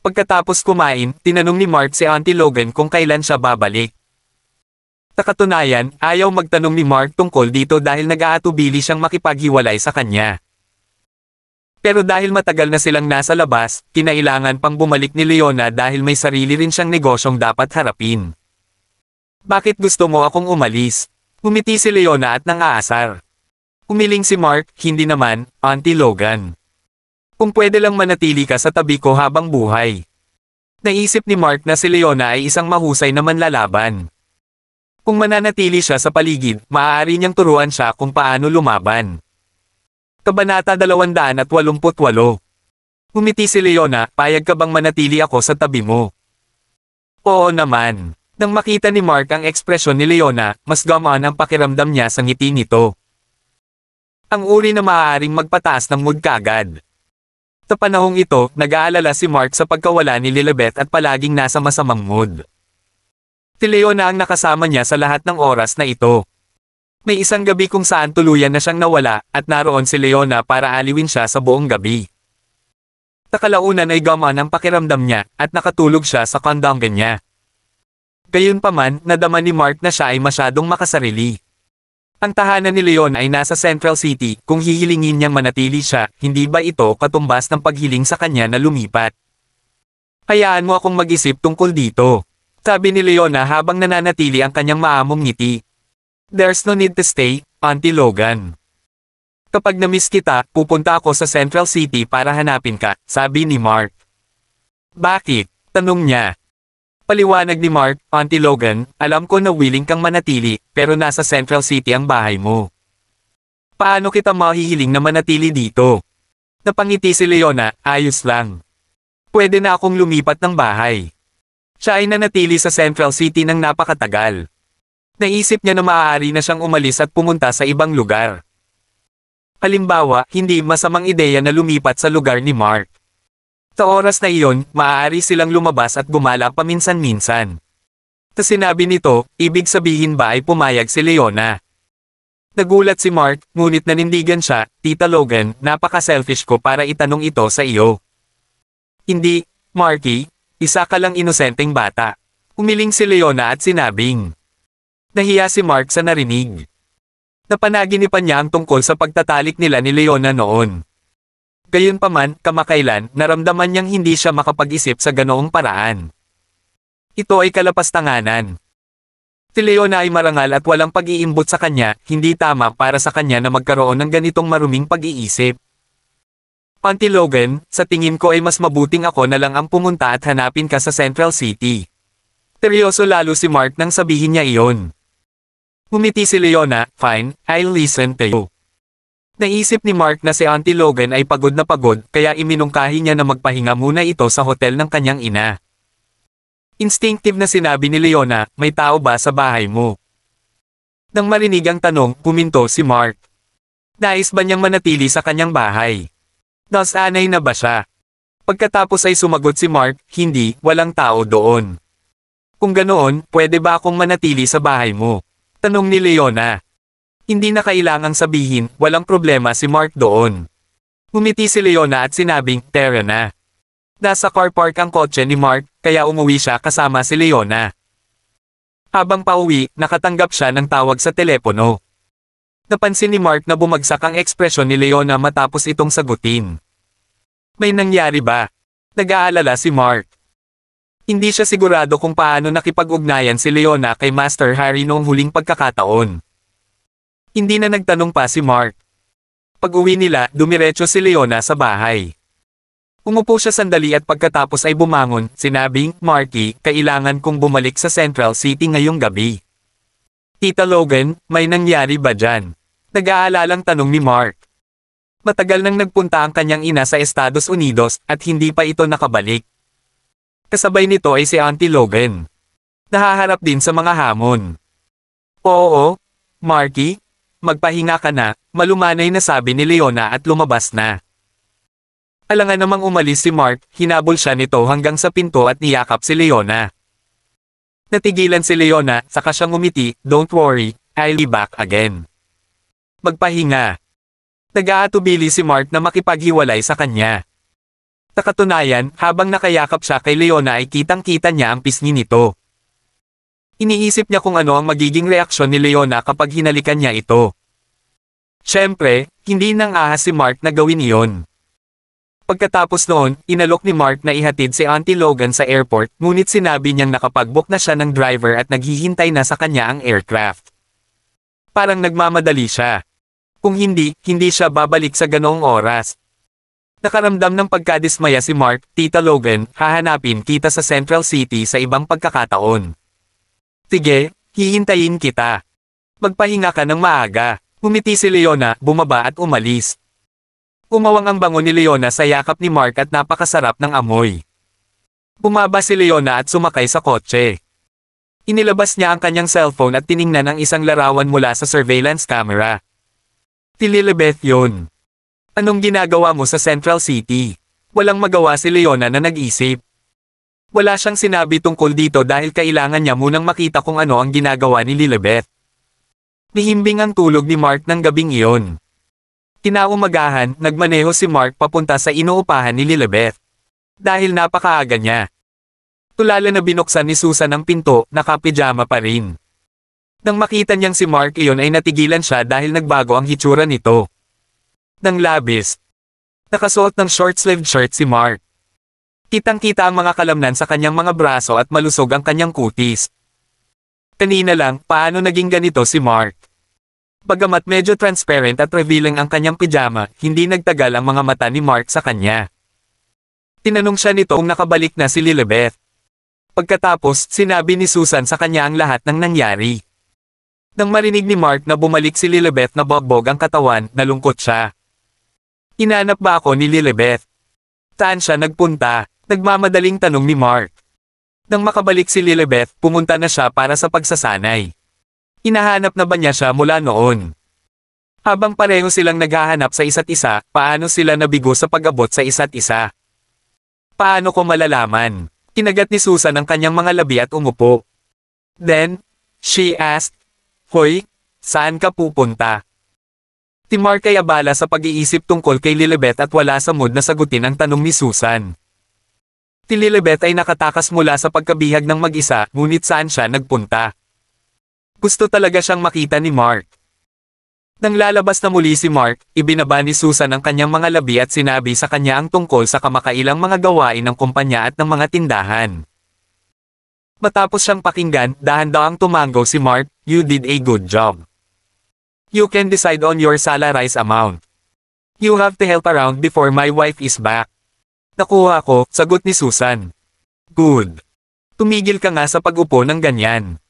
Pagkatapos kumain, tinanong ni Mark si Auntie Logan kung kailan siya babalik. Sa katunayan, ayaw magtanong ni Mark tungkol dito dahil nag-aatubili siyang makipaghiwalay sa kanya. Pero dahil matagal na silang nasa labas, kinailangan pang bumalik ni Leona dahil may sarili rin siyang negosyong dapat harapin. Bakit gusto mo akong umalis? Umiti si Leona at nang-aasar. Umiling si Mark, hindi naman, Auntie Logan. Kung pwede lang manatili ka sa tabi ko habang buhay. Naisip ni Mark na si Leona ay isang mahusay na manlalaban. Kung mananatili siya sa paligid, maaari niyang turuan siya kung paano lumaban. Kabanata 288. Umiti si Leona, payag ka bang manatili ako sa tabi mo? Oo naman. Nang makita ni Mark ang ekspresyon ni Leona, mas gumaan ang pakiramdam niya sa ngiti nito. Ang uri na maaaring magpataas ng mood kagad. Sa panahong ito, nag-aalala si Mark sa pagkawala ni Lilibeth at palaging nasa masamang mood. Si Leona ang nakasama niya sa lahat ng oras na ito. May isang gabi kung saan tuluyan na siyang nawala, at naroon si Leona para aliwin siya sa buong gabi. Sa kalaunan ay gumaan ang pakiramdam niya, at nakatulog siya sa kondongan niya. Gayunpaman, nadama ni Mark na siya ay masyadong makasarili. Ang tahanan ni Leona ay nasa Central City, kung hihilingin niyang manatili siya, hindi ba ito katumbas ng paghiling sa kanya na lumipat? Hayaan mo akong mag-isip tungkol dito. Sabi ni Leona habang nananatili ang kanyang maamong ngiti. There's no need to stay, Auntie Logan. Kapag na-miss kita, pupunta ako sa Central City para hanapin ka, sabi ni Mark. Bakit? Tanong niya. Paliwanag ni Mark, Auntie Logan, alam ko na willing kang manatili, pero nasa Central City ang bahay mo. Paano kita mahihiling na manatili dito? Napangiti si Leona, ayos lang. Pwede na akong lumipat ng bahay. Siya ay nanatili sa Central City ng napakatagal. Naisip niya na maaari na siyang umalis at pumunta sa ibang lugar. Halimbawa, hindi masamang ideya na lumipat sa lugar ni Mark. Sa oras na iyon, maaari silang lumabas at gumala paminsan-minsan. Sa sinabi nito, ibig sabihin ba ay pumayag si Leona? Nagulat si Mark, ngunit nanindigan siya, Tita Logan, napaka-selfish ko para itanong ito sa iyo. Hindi, Marky. Isa ka lang inosenteng bata. Umiling si Leona at sinabing. Nahiya si Mark sa narinig. Napanaginipan niya ang tungkol sa pagtatalik nila ni Leona noon. Gayunpaman, kamakailan, naramdaman niyang hindi siya makapag-isip sa ganoong paraan. Ito ay kalapastanganan. Si Leona ay marangal at walang pag-iimbot sa kanya, hindi tama para sa kanya na magkaroon ng ganitong maruming pag-iisip. Auntie Logan, sa tingin ko ay mas mabuting ako na lang ang pumunta at hanapin ka sa Central City. Seryoso lalo si Mark nang sabihin niya iyon. Humiti si Leona, fine, I'll listen to you. Naisip ni Mark na si Auntie Logan ay pagod na pagod, kaya iminungkahi niya na magpahinga muna ito sa hotel ng kanyang ina. Instinctive na sinabi ni Leona, may tao ba sa bahay mo? Nang marinig ang tanong, puminto si Mark. Nais ba niyang manatili sa kanyang bahay? Nasanay na ba siya? Pagkatapos ay sumagot si Mark, hindi, walang tao doon. Kung ganoon, pwede ba akong manatili sa bahay mo? Tanong ni Leona. Hindi na kailangang sabihin, walang problema si Mark doon. Ngumiti si Leona at sinabing, tara na. Nasa car park ang kotse ni Mark, kaya umuwi siya kasama si Leona. Habang pauwi, nakatanggap siya ng tawag sa telepono. Napansin ni Mark na bumagsak ang ekspresyon ni Leona matapos itong sagutin. May nangyari ba? Nag-aalala si Mark. Hindi siya sigurado kung paano nakipag-ugnayan si Leona kay Master Harry noong huling pagkakataon. Hindi na nagtanong pa si Mark. Pag-uwi nila, dumiretso si Leona sa bahay. Umupo siya sandali at pagkatapos ay bumangon, sinabing, Marky, kailangan kong bumalik sa Central City ngayong gabi. Tita Logan, may nangyari ba dyan? Nag-aalalang tanong ni Mark. Matagal nang nagpunta ang kanyang ina sa Estados Unidos at hindi pa ito nakabalik. Kasabay nito ay si Auntie Logan. Nahaharap din sa mga hamon. Oo, Marky, magpahinga ka na, malumanay na sabi ni Leona at lumabas na. Alangan namang umalis si Mark, hinabol siya nito hanggang sa pinto at niyakap si Leona. Natigilan si Leona, saka siyang ngumiti, don't worry, I'll be back again. Magpahinga. Nag-aatubili si Mark na makipaghiwalay sa kanya. Sa katunayan, habang nakayakap siya kay Leona ay kitang-kita niya ang pisngi nito. Iniisip niya kung ano ang magiging reaksyon ni Leona kapag hinalikan niya ito. Siyempre, hindi nang ahas si Mark na gawin iyon. Pagkatapos noon, inalok ni Mark na ihatid si Auntie Logan sa airport, ngunit sinabi niyang nakapag-book na siya ng driver at naghihintay na sa kanya ang aircraft. Parang nagmamadali siya. Kung hindi siya babalik sa ganoong oras. Nakaramdam ng pagkadismaya si Mark, Tita Logan, hahanapin kita sa Central City sa ibang pagkakataon. Sige, hihintayin kita. Magpahinga ka ng maaga. Umiti si Leona, bumaba at umalis. Umawang ang bango ni Leona sa yakap ni Mark at napakasarap ng amoy. Bumaba si Leona at sumakay sa kotse. Inilabas niya ang kanyang cellphone at tiningnan ang isang larawan mula sa surveillance camera. Si Lilibeth yun. Anong ginagawa mo sa Central City? Walang magawa si Leona na nag-isip. Wala siyang sinabi tungkol dito dahil kailangan niya munang makita kung ano ang ginagawa ni Lilibeth. Nihimbing ang tulog ni Mark ng gabing iyon. Kinaumagahan, nagmaneho si Mark papunta sa inuupahan ni Lilibeth. Dahil napakaaga niya. Tulala na binuksan ni Susan ang pinto, nakapijama pa rin. Nang makita niyang si Mark iyon ay natigilan siya dahil nagbago ang hitsura nito. Nang labis. Nakasuot ng short-sleeved shirt si Mark. Kitang-kita ang mga kalamnan sa kanyang mga braso at malusog ang kanyang kutis. Kanina lang, paano naging ganito si Mark? Bagamat medyo transparent at revealing ang kanyang pijama, hindi nagtagal ang mga mata ni Mark sa kanya. Tinanong siya nito kung nakabalik na si Lilibeth. Pagkatapos, sinabi ni Susan sa kanya ang lahat ng nangyari. Nang marinig ni Mark na bumalik si Lilibeth na bogbog ang katawan, nalungkot siya. Hinanap ba ako ni Lilibeth? Saan siya nagpunta? Nagmamadaling tanong ni Mark. Nang makabalik si Lilibeth, pumunta na siya para sa pagsasanay. Hinahanap na ba niya siya mula noon? Habang pareho silang naghahanap sa isa't isa, paano sila nabigo sa pag-abot sa isa't isa? Paano ko malalaman? Kinagat ni Susan ang kanyang mga labi at umupo. Then, she asked, Hoy, saan ka pupunta? Si Mark ay abala sa pag-iisip tungkol kay Lilibeth at wala sa mood na sagutin ang tanong ni Susan. Si Lilibeth ay nakatakas mula sa pagkabihag ng mag-isa, ngunit saan siya nagpunta? Gusto talaga siyang makita ni Mark. Nang lalabas na muli si Mark, ibinaba ni Susan ang kanyang mga labi at sinabi sa kanya ang tungkol sa kamakailang mga gawain ng kumpanya at ng mga tindahan. Matapos siyang pakinggan, dahan-dahang tumango si Mark, you did a good job. You can decide on your salaries amount. You have to help around before my wife is back. Nakuha ko, sagot ni Susan. Good. Tumigil ka nga sa pag-upo ng ganyan.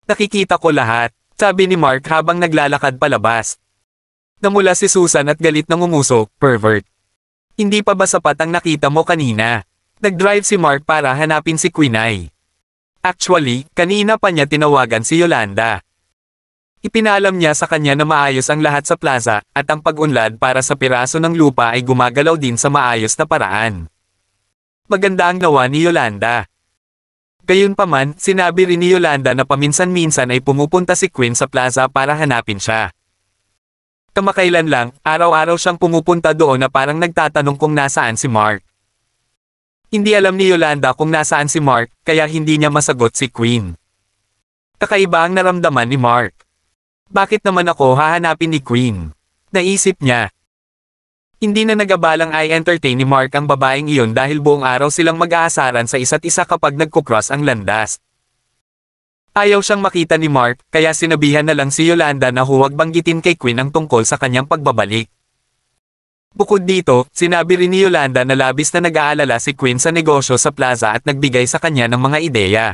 Nakikita ko lahat, sabi ni Mark habang naglalakad palabas. Namula si Susan at galit ng umuso, pervert. Hindi pa ba sapat ang nakita mo kanina? Nag-drive si Mark para hanapin si Quinay. Actually, kanina pa niya tinawagan si Yolanda. Ipinalam niya sa kanya na maayos ang lahat sa plaza, at ang pag-unlad para sa piraso ng lupa ay gumagalaw din sa maayos na paraan. Maganda ang gawa ni Yolanda. Gayunpaman, sinabi rin ni Yolanda na paminsan-minsan ay pumupunta si Quinn sa plaza para hanapin siya. Kamakailan lang, araw-araw siyang pumupunta doon na parang nagtatanong kung nasaan si Mark. Hindi alam ni Yolanda kung nasaan si Mark, kaya hindi niya masagot si Quinn. Kakaiba ang naramdaman ni Mark. Bakit naman ako hahanapin ni Quinn? Naisip niya. Hindi na nagabalang i-entertain ni Mark ang babaeng iyon dahil buong araw silang mag-aasaran sa isa't isa kapag nagkukross ang landas. Ayaw siyang makita ni Mark, kaya sinabihan na lang si Yolanda na huwag banggitin kay Quinn ang tungkol sa kanyang pagbabalik. Bukod dito, sinabi rin ni Yolanda na labis na nag-aalala si Queen sa negosyo sa plaza at nagbigay sa kanya ng mga ideya.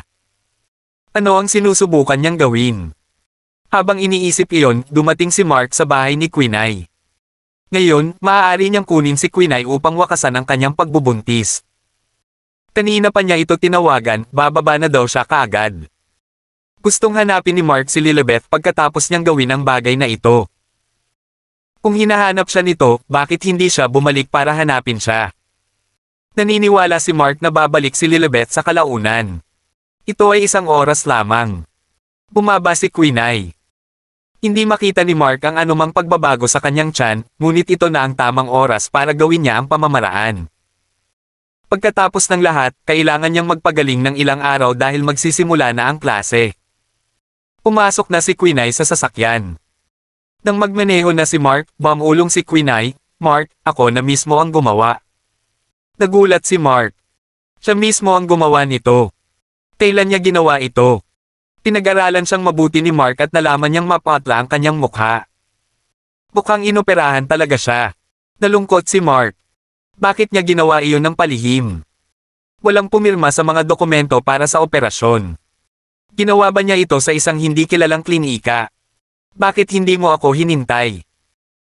Ano ang sinusubukan niyang gawin? Habang iniisip iyon, dumating si Mark sa bahay ni Quinay. Ngayon, maaari niyang kunin si Quinay upang wakasan ang kanyang pagbubuntis. Kanina pa niya ito tinawagan, bababa na daw siya kaagad. Gustong hanapin ni Mark si Lilibeth pagkatapos niyang gawin ang bagay na ito. Kung hinahanap siya nito, bakit hindi siya bumalik para hanapin siya? Naniniwala si Mark na babalik si Lilibeth sa kalaunan. Ito ay 1 oras lamang. Bumaba si Quinay. Hindi makita ni Mark ang anumang pagbabago sa kanyang tiyan, ngunit ito na ang tamang oras para gawin niya ang pamamaraan. Pagkatapos ng lahat, kailangan niyang magpagaling ng ilang araw dahil magsisimula na ang klase. Pumasok na si Quinay sa sasakyan. Nang magmaneho na si Mark, bumulong si Quinay, "Mark, ako na mismo ang gumawa." Nagulat si Mark. Siya mismo ang gumawa nito. Kailan niya ginawa ito? Pinag-aralan siyang mabuti ni Mark at nalaman niyang mapatla ang kanyang mukha. Mukhang inoperahan talaga siya. Nalungkot si Mark. Bakit niya ginawa iyon ng palihim? Walang pumirma sa mga dokumento para sa operasyon. Ginawa ba niya ito sa isang hindi kilalang klinika? Bakit hindi mo ako hinintay?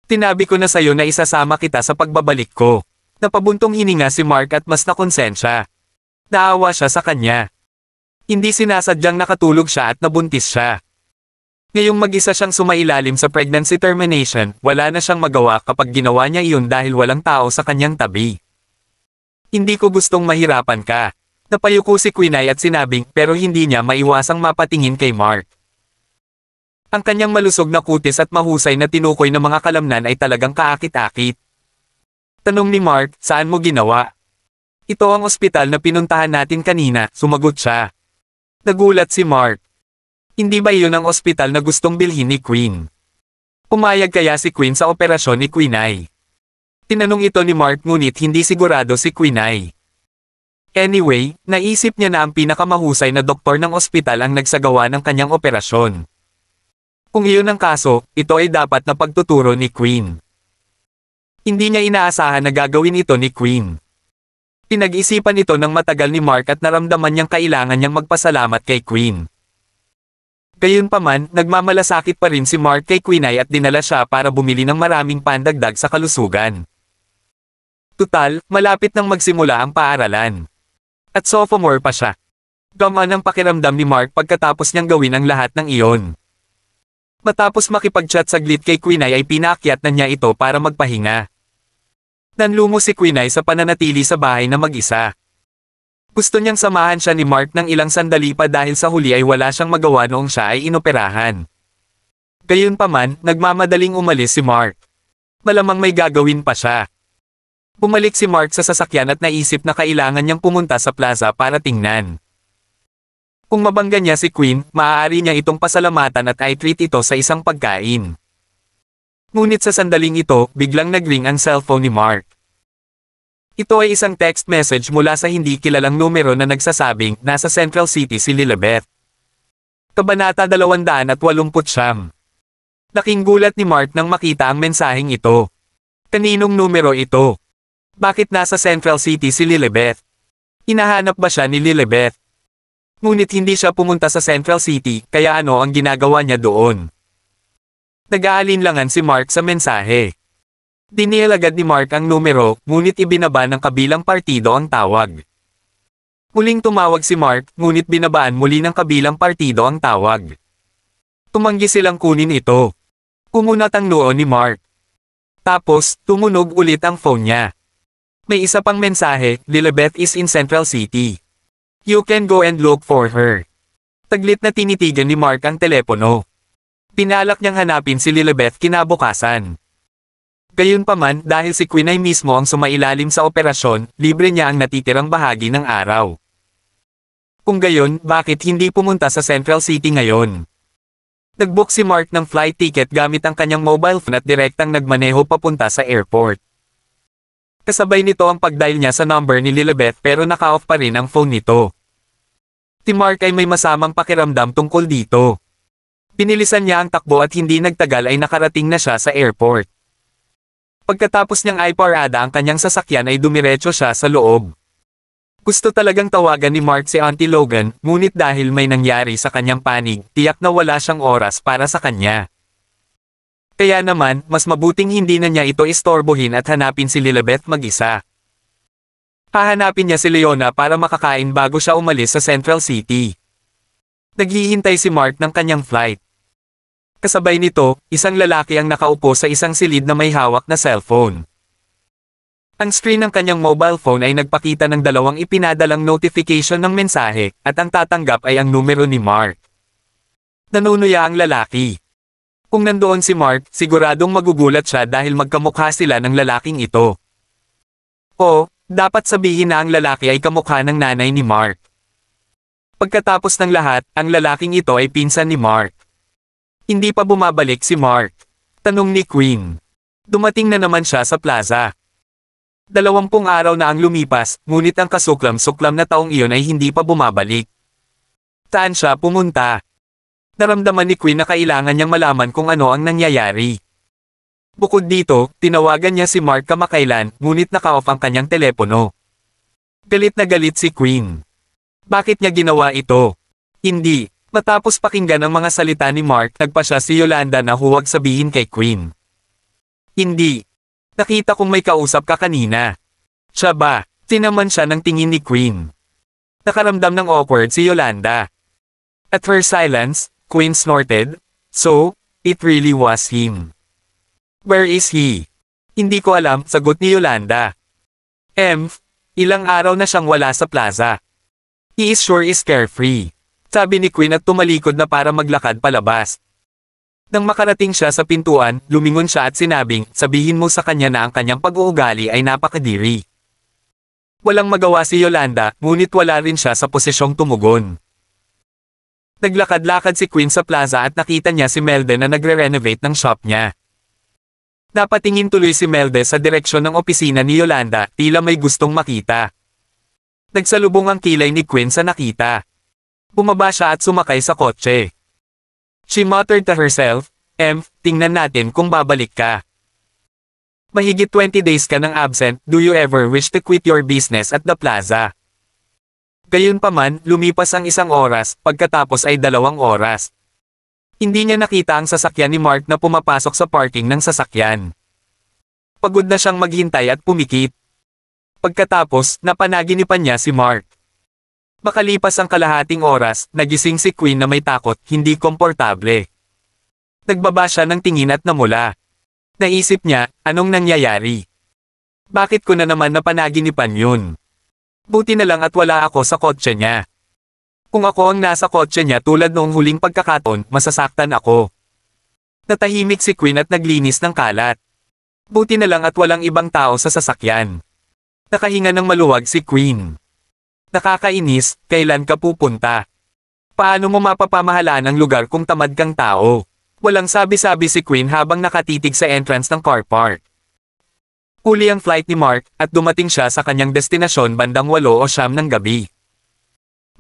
Tinabi ko na sayo na isasama kita sa pagbabalik ko. Napabuntong hininga si Mark at mas nakonsensya. Naawa siya sa kanya. Hindi sinasadyang nakatulog siya at nabuntis siya. Ngayong mag-isa siyang sumailalim sa pregnancy termination, wala na siyang magawa kapag ginawa niya iyon dahil walang tao sa kanyang tabi. Hindi ko gustong mahirapan ka. Napayuko si Quinay at sinabing pero hindi niya maiwasang mapatingin kay Mark. Ang kanyang malusog na kutis at mahusay na tinukoy ng mga kalamnan ay talagang kaakit-akit. Tanong ni Mark, saan mo ginawa? Ito ang ospital na pinuntahan natin kanina, sumagot siya. Nagulat si Mark. Hindi ba iyon ang ospital na gustong bilhin ni Queen? Pumayag kaya si Queen sa operasyon ni Quinay? Tinanong ito ni Mark ngunit hindi sigurado si Quinay. Anyway, naisip niya na ang pinakamahusay na doktor ng ospital ang nagsagawa ng kanyang operasyon. Kung iyon ang kaso, ito ay dapat na pagtuturo ni Queen. Hindi niya inaasahan na gagawin ito ni Queen. Pinag-isipan ito ng matagal ni Mark at naramdaman niyang kailangan niyang magpasalamat kay Queen. Gayunpaman, nagmamalasakit pa rin si Mark kay Quinay at dinala siya para bumili ng maraming pandagdag sa kalusugan. Tutal, malapit nang magsimula ang paaralan. At sophomore pa siya. Gamaan ang pakiramdam ni Mark pagkatapos niyang gawin ang lahat ng iyon. Matapos makipag-chat saglit kay Quinay ay pinaakyat na niya ito para magpahinga. Nanlumo si Quinay sa pananatili sa bahay na mag-isa. Gusto niyang samahan siya ni Mark ng ilang sandali pa dahil sa huli ay wala siyang magawa noong siya ay inoperahan. Gayunpaman, nagmamadaling umalis si Mark. Malamang may gagawin pa siya. Bumalik si Mark sa sasakyan at naisip na kailangan niyang pumunta sa plaza para tingnan. Kung mabangga niya si Queen, maaari niya itong pasalamatan at i-treat ito sa isang pagkain. Ngunit sa sandaling ito, biglang nag-ring ang cellphone ni Mark. Ito ay isang text message mula sa hindi kilalang numero na nagsasabing, nasa Central City si Lilibeth. Kabanata 289. Laking gulat ni Mark nang makita ang mensaheng ito. Kaninong numero ito? Bakit nasa Central City si Lilibeth? Hinahanap ba siya ni Lilibeth? Ngunit hindi siya pumunta sa Central City, kaya ano ang ginagawa niya doon? Nag-aalinlangan si Mark sa mensahe. Dinial agad ni Mark ang numero, ngunit ibinaba ng kabilang partido ang tawag. Muling tumawag si Mark, ngunit binabaan muli ng kabilang partido ang tawag. Tumanggi silang kunin ito. Kumunat ang noo ni Mark. Tapos, tumunog ulit ang phone niya. May isa pang mensahe, Lilibeth is in Central City. You can go and look for her. Taglit na tinitigan ni Mark ang telepono. Pinalak niyang hanapin si Lilibeth kinabukasan. Gayunpaman, dahil si Queen ay mismo ang sumailalim sa operasyon, libre niya ang natitirang bahagi ng araw. Kung gayon, bakit hindi pumunta sa Central City ngayon? Nag-book si Mark ng flight ticket gamit ang kanyang mobile phone at direktang nagmaneho papunta sa airport. Kasabay nito ang pag-dial niya sa number ni Lilibeth pero naka-off pa rin ang phone nito. Si Mark ay may masamang pakiramdam tungkol dito. Pinilisan niya ang takbo at hindi nagtagal ay nakarating na siya sa airport. Pagkatapos niyang iparada ang kanyang sasakyan ay dumiretso siya sa loob. Gusto talagang tawagan ni Mark si Auntie Logan, ngunit dahil may nangyari sa kanyang panig, tiyak na wala siyang oras para sa kanya. Kaya naman, mas mabuting hindi na niya ito istorbohin at hanapin si Lilibeth mag-isa. Hahanapin niya si Leona para makakain bago siya umalis sa Central City. Naghihintay si Mark ng kanyang flight. Kasabay nito, isang lalaki ang nakaupo sa isang silid na may hawak na cellphone. Ang screen ng kanyang mobile phone ay nagpakita ng dalawang ipinadalang notification ng mensahe, at ang tatanggap ay ang numero ni Mark. Nanunuya ang lalaki. Kung nandoon si Mark, siguradong magugulat siya dahil magkamukha sila ng lalaking ito. O, dapat sabihin na ang lalaki ay kamukha ng nanay ni Mark. Pagkatapos ng lahat, ang lalaking ito ay pinsan ni Mark. Hindi pa bumabalik si Mark. Tanong ni Queen. Dumating na naman siya sa plaza. 20 araw na ang lumipas, ngunit ang kasuklam-suklam na taong iyon ay hindi pa bumabalik. Saan siya pumunta? Naramdaman ni Queen na kailangan niyang malaman kung ano ang nangyayari. Bukod dito, tinawagan niya si Mark kamakailan, ngunit naka-off ang kanyang telepono. Galit na galit si Queen. Bakit niya ginawa ito? Hindi. Matapos pakinggan ang mga salita ni Mark, nagpa siya si Yolanda na huwag sabihin kay Queen. Hindi. Nakita kong may kausap ka kanina. Siya ba? Tinaman siya ng tingin ni Queen. Nakaramdam ng awkward si Yolanda. At her silence, Queen snorted, "So, it really was him. Where is he?" Hindi ko alam, sagot ni Yolanda. Ilang araw na siyang wala sa plaza. He is sure is carefree. Sabi ni Queen at tumalikod na para maglakad palabas. Nang makarating siya sa pintuan, lumingon siya at sinabing, sabihin mo sa kanya na ang kanyang pag-uugali ay napakadiri. Walang magawa si Yolanda, ngunit wala rin siya sa posisyong tumugon. Naglakad-lakad si Queen sa plaza at nakita niya si Melde na nagre-renovate ng shop niya. Napatingin tuloy si Melde sa direksyon ng opisina ni Yolanda, tila may gustong makita. Nagsalubong ang kilay ni Queen sa nakita. Bumaba siya at sumakay sa kotse. She muttered to herself, tingnan natin kung babalik ka. Mahigit 20 days ka nang absent, do you ever wish to quit your business at the plaza? Gayunpaman, lumipas ang 1 oras, pagkatapos ay 2 oras. Hindi niya nakita ang sasakyan ni Mark na pumapasok sa parking ng sasakyan. Pagod na siyang maghintay at pumikit. Pagkatapos, napanaginipan niya si Mark. Makalipas ang kalahating oras, nagising si Queen na may takot, hindi komportable. Nagbaba siya ng tingin at namula. Naisip niya, anong nangyayari? Bakit ko na naman napanaginipan yun? Buti na lang at wala ako sa kotse niya. Kung ako ang nasa kotse niya tulad noong huling pagkakataon, masasaktan ako. Natahimik si Queen at naglinis ng kalat. Buti na lang at walang ibang tao sa sasakyan. Nakahinga ng maluwag si Queen. Nakakainis, kailan ka pupunta? Paano mo mapapamahalaan ang lugar kung tamad kang tao? Walang sabi-sabi si Queen habang nakatitig sa entrance ng car park. Huli ang flight ni Mark, at dumating siya sa kanyang destinasyon bandang 8 o 9 ng gabi.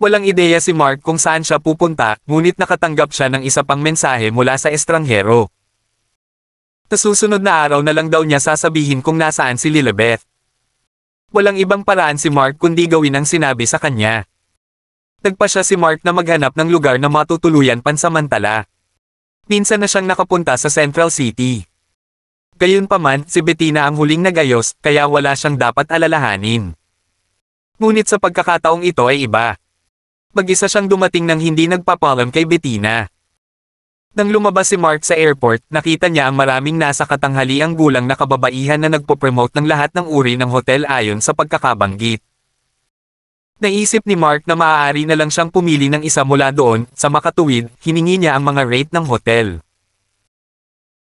Walang ideya si Mark kung saan siya pupunta, ngunit nakatanggap siya ng isa pang mensahe mula sa estranghero. Sa susunod na araw na lang daw niya sasabihin kung nasaan si Lilibeth. Walang ibang paraan si Mark kundi gawin ang sinabi sa kanya. Nagpa siya si Mark na maghanap ng lugar na matutuluyan pansamantala. Minsan na siyang nakapunta sa Central City. Gayunpaman, si Bettina ang huling nagayos, kaya wala siyang dapat alalahanin. Ngunit sa pagkakataong ito ay iba. Mag-isa siyang dumating nang hindi nagpapalam kay Bettina. Nang lumabas si Mark sa airport, nakita niya ang maraming nasa katanghaliang gulang na kababaihan na nagpo-promote ng lahat ng uri ng hotel ayon sa pagkakabanggit. Naisip ni Mark na maaari na lang siyang pumili ng isa mula doon, sa makatuwid, hiningi niya ang mga rate ng hotel.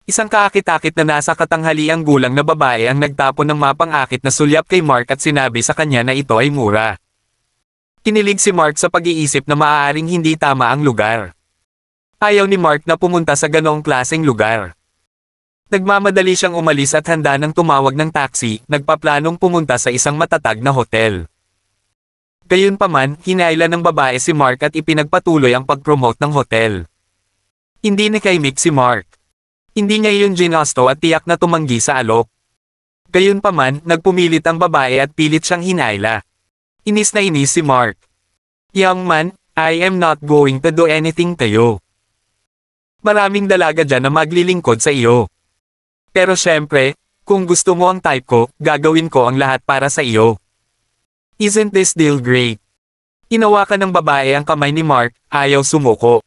Isang kaakit-akit na nasa katanghaliang gulang na babae ang nagtapon ng mapang-akit na sulyap kay Mark at sinabi sa kanya na ito ay mura. Kinilig si Mark sa pag-iisip na maaaring hindi tama ang lugar. Ayaw ni Mark na pumunta sa ganoong klaseng lugar. Nagmamadali siyang umalis at handa nang tumawag ng taxi, nagpaplanong pumunta sa isang matatag na hotel. Gayunpaman, hinailan ng babae si Mark at ipinagpatuloy ang pag-promote ng hotel. Hindi nakaimik si Mark. Hindi niya iyon ginusto at tiyak na tumanggi sa alok. Gayunpaman, nagpumilit ang babae at pilit siyang hinayla. Inis na inis si Mark. Young man, I am not going to do anything to you. Maraming dalaga dyan na maglilingkod sa iyo. Pero syempre, kung gusto mo ang type ko, gagawin ko ang lahat para sa iyo. Isn't this deal great? Inawakan ng babae ang kamay ni Mark, ayaw sumuko.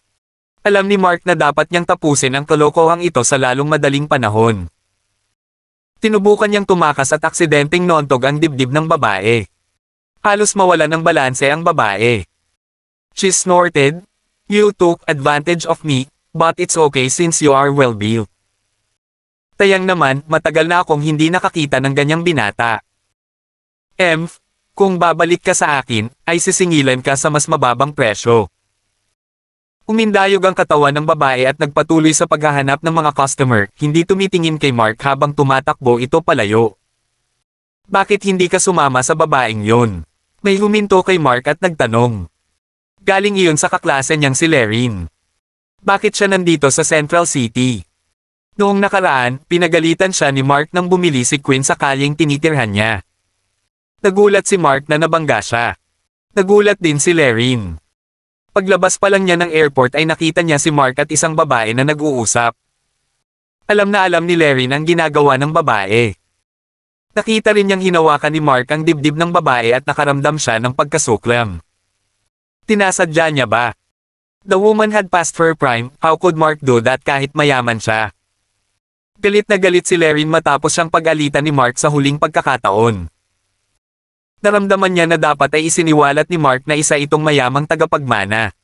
Alam ni Mark na dapat niyang tapusin ang kalokohang ito sa lalong madaling panahon. Tinubukan niyang tumakas at aksidenteng noontog ang dibdib ng babae. Halos mawala ng balanse ang babae. She snorted, "You took advantage of me, but it's okay since you are well-built." Tayang naman, matagal na akong hindi nakakita ng ganyang binata. Kung babalik ka sa akin, ay sisingilan ka sa mas mababang presyo. Umindayog ang katawan ng babae at nagpatuloy sa paghahanap ng mga customer, hindi tumitingin kay Mark habang tumatakbo ito palayo. Bakit hindi ka sumama sa babaeng yon? May huminto kay Mark at nagtanong. Galing iyon sa kaklase niyang si Lerin. Bakit siya nandito sa Central City? Noong nakaraan, pinagalitan siya ni Mark nang bumili si Quinn sa kalyeng tinitirhan niya. Nagulat si Mark na nabangga siya. Nagulat din si Lerin. Paglabas pa lang niya ng airport ay nakita niya si Mark at isang babae na nag-uusap. Alam na alam ni Lerin ang ginagawa ng babae. Nakita rin niyang hinawakan ni Mark ang dibdib ng babae at nakaramdam siya ng pagkasuklam. Tinasadya niya ba? The woman had passed her prime, how could Mark do that kahit mayaman siya? Galit na galit si Lerin matapos siyang pag-alitan ni Mark sa huling pagkakataon. Naramdaman niya na dapat ay isiniwalat ni Mark na isa itong mayamang tagapagmana.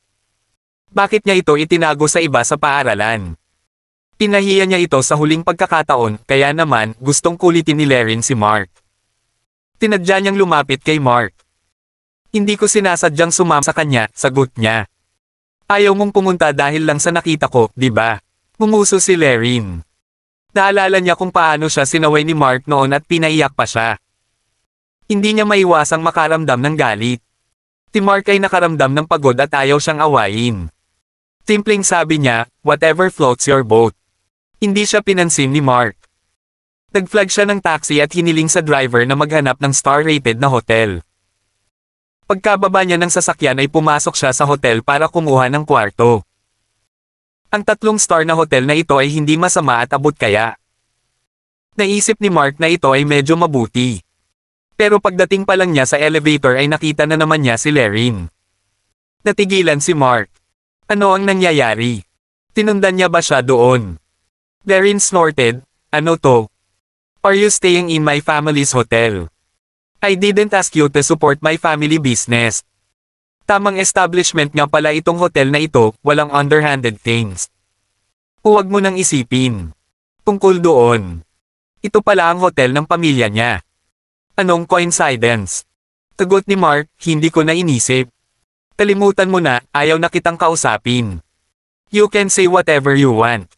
Bakit niya ito itinago sa iba sa paaralan? Pinahiya niya ito sa huling pagkakataon, kaya naman gustong kulitin ni Lerin si Mark. Tinadya niyang lumapit kay Mark. Hindi ko sinasadyang sumama sa kanya, sagot niya. Ayaw mong pumunta dahil lang sa nakita ko, di ba? Ngumuso si Lerin. Naalala niya kung paano siya sinaway ni Mark noon at pinaiyak pa siya. Hindi niya maiwasang makaramdam ng galit. Si Mark ay nakaramdam ng pagod at ayaw siyang awayin. Simpleng sabi niya, whatever floats your boat. Hindi siya pinansin ni Mark. Nag-flag siya ng taxi at hiniling sa driver na maghanap ng star-rated na hotel. Pagkababa niya ng sasakyan ay pumasok siya sa hotel para kumuha ng kwarto. Ang 3-star na hotel na ito ay hindi masama at abot kaya. Naisip ni Mark na ito ay medyo mabuti. Pero pagdating pa lang niya sa elevator ay nakita na naman niya si Lerin. Natigilan si Mark. Ano ang nangyayari? Tinundan niya ba siya doon? Lerin snorted, ano to? Are you staying in my family's hotel? I didn't ask you to support my family business. Tamang establishment nga pala itong hotel na ito, walang underhanded things. Huwag mo nang isipin. Tungkol doon. Ito pala ang hotel ng pamilya niya. Anong coincidence? Sagot ni Mark, hindi ko na inisip. Kalimutan mo na, ayaw na kitang kausapin. You can say whatever you want.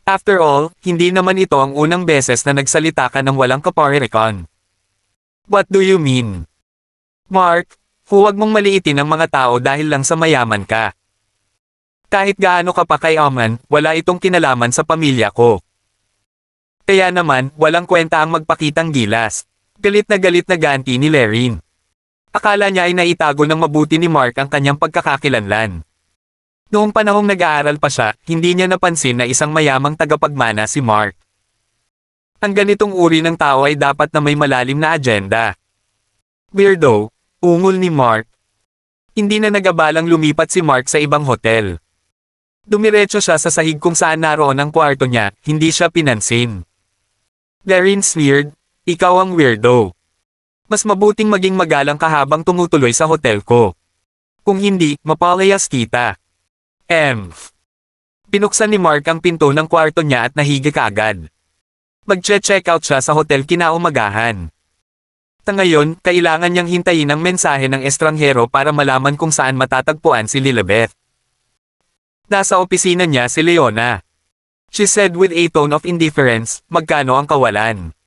After all, hindi naman ito ang unang beses na nagsalita ka ng walang kaparekan. What do you mean? Mark, huwag mong maliitin ang mga tao dahil lang sa mayaman ka. Kahit gaano ka pa kayaman, wala itong kinalaman sa pamilya ko. Kaya naman, walang kwenta ang magpakitang gilas. Galit na ganti ni Lerin. Akala niya ay naitago ng mabuti ni Mark ang kanyang pagkakakilanlan. Noong panahong nag-aaral pa siya, hindi niya napansin na isang mayamang tagapagmana si Mark. Ang ganitong uri ng tao ay dapat na may malalim na agenda. Weirdo, ungol ni Mark. Hindi na nagabalang lumipat si Mark sa ibang hotel. Dumiretso siya sa sahig kung saan naroon ang kwarto niya, hindi siya pinansin. Lerin's weird. Ikaw ang weirdo. Mas mabuting maging magalang ka habang tumutuloy sa hotel ko. Kung hindi, mapalayas kita. Pinuksan ni Mark ang pinto ng kwarto niya at nahiga kaagad. Mag-check out siya sa hotel kinaumagahan. Ngayon, kailangan niyang hintayin ang mensahe ng estranghero para malaman kung saan matatagpuan si Lilibeth. Nasa opisina niya si Leona. She said with a tone of indifference, magkano ang kawalan?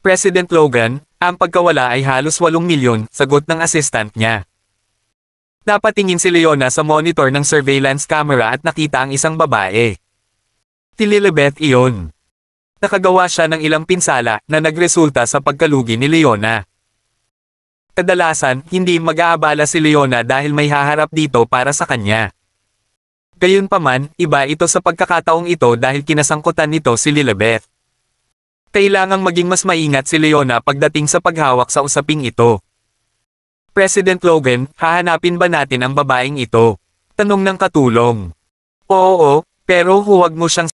President Logan, ang pagkawala ay halos 8 milyon, sagot ng assistant niya. Napatingin si Leona sa monitor ng surveillance camera at nakita ang isang babae. Si Lilibeth iyon. Nakagawa siya ng ilang pinsala na nagresulta sa pagkalugi ni Leona. Kadalasan, hindi mag-aabala si Leona dahil may haharap dito para sa kanya. Gayunpaman, iba ito sa pagkakataong ito dahil kinasangkutan nito si Lilibeth. Kailangang maging mas maingat si Leona pagdating sa paghawak sa usaping ito. President Logan, hahanapin ba natin ang babaeng ito? Tanong ng katulong. Oo, pero huwag mo siyang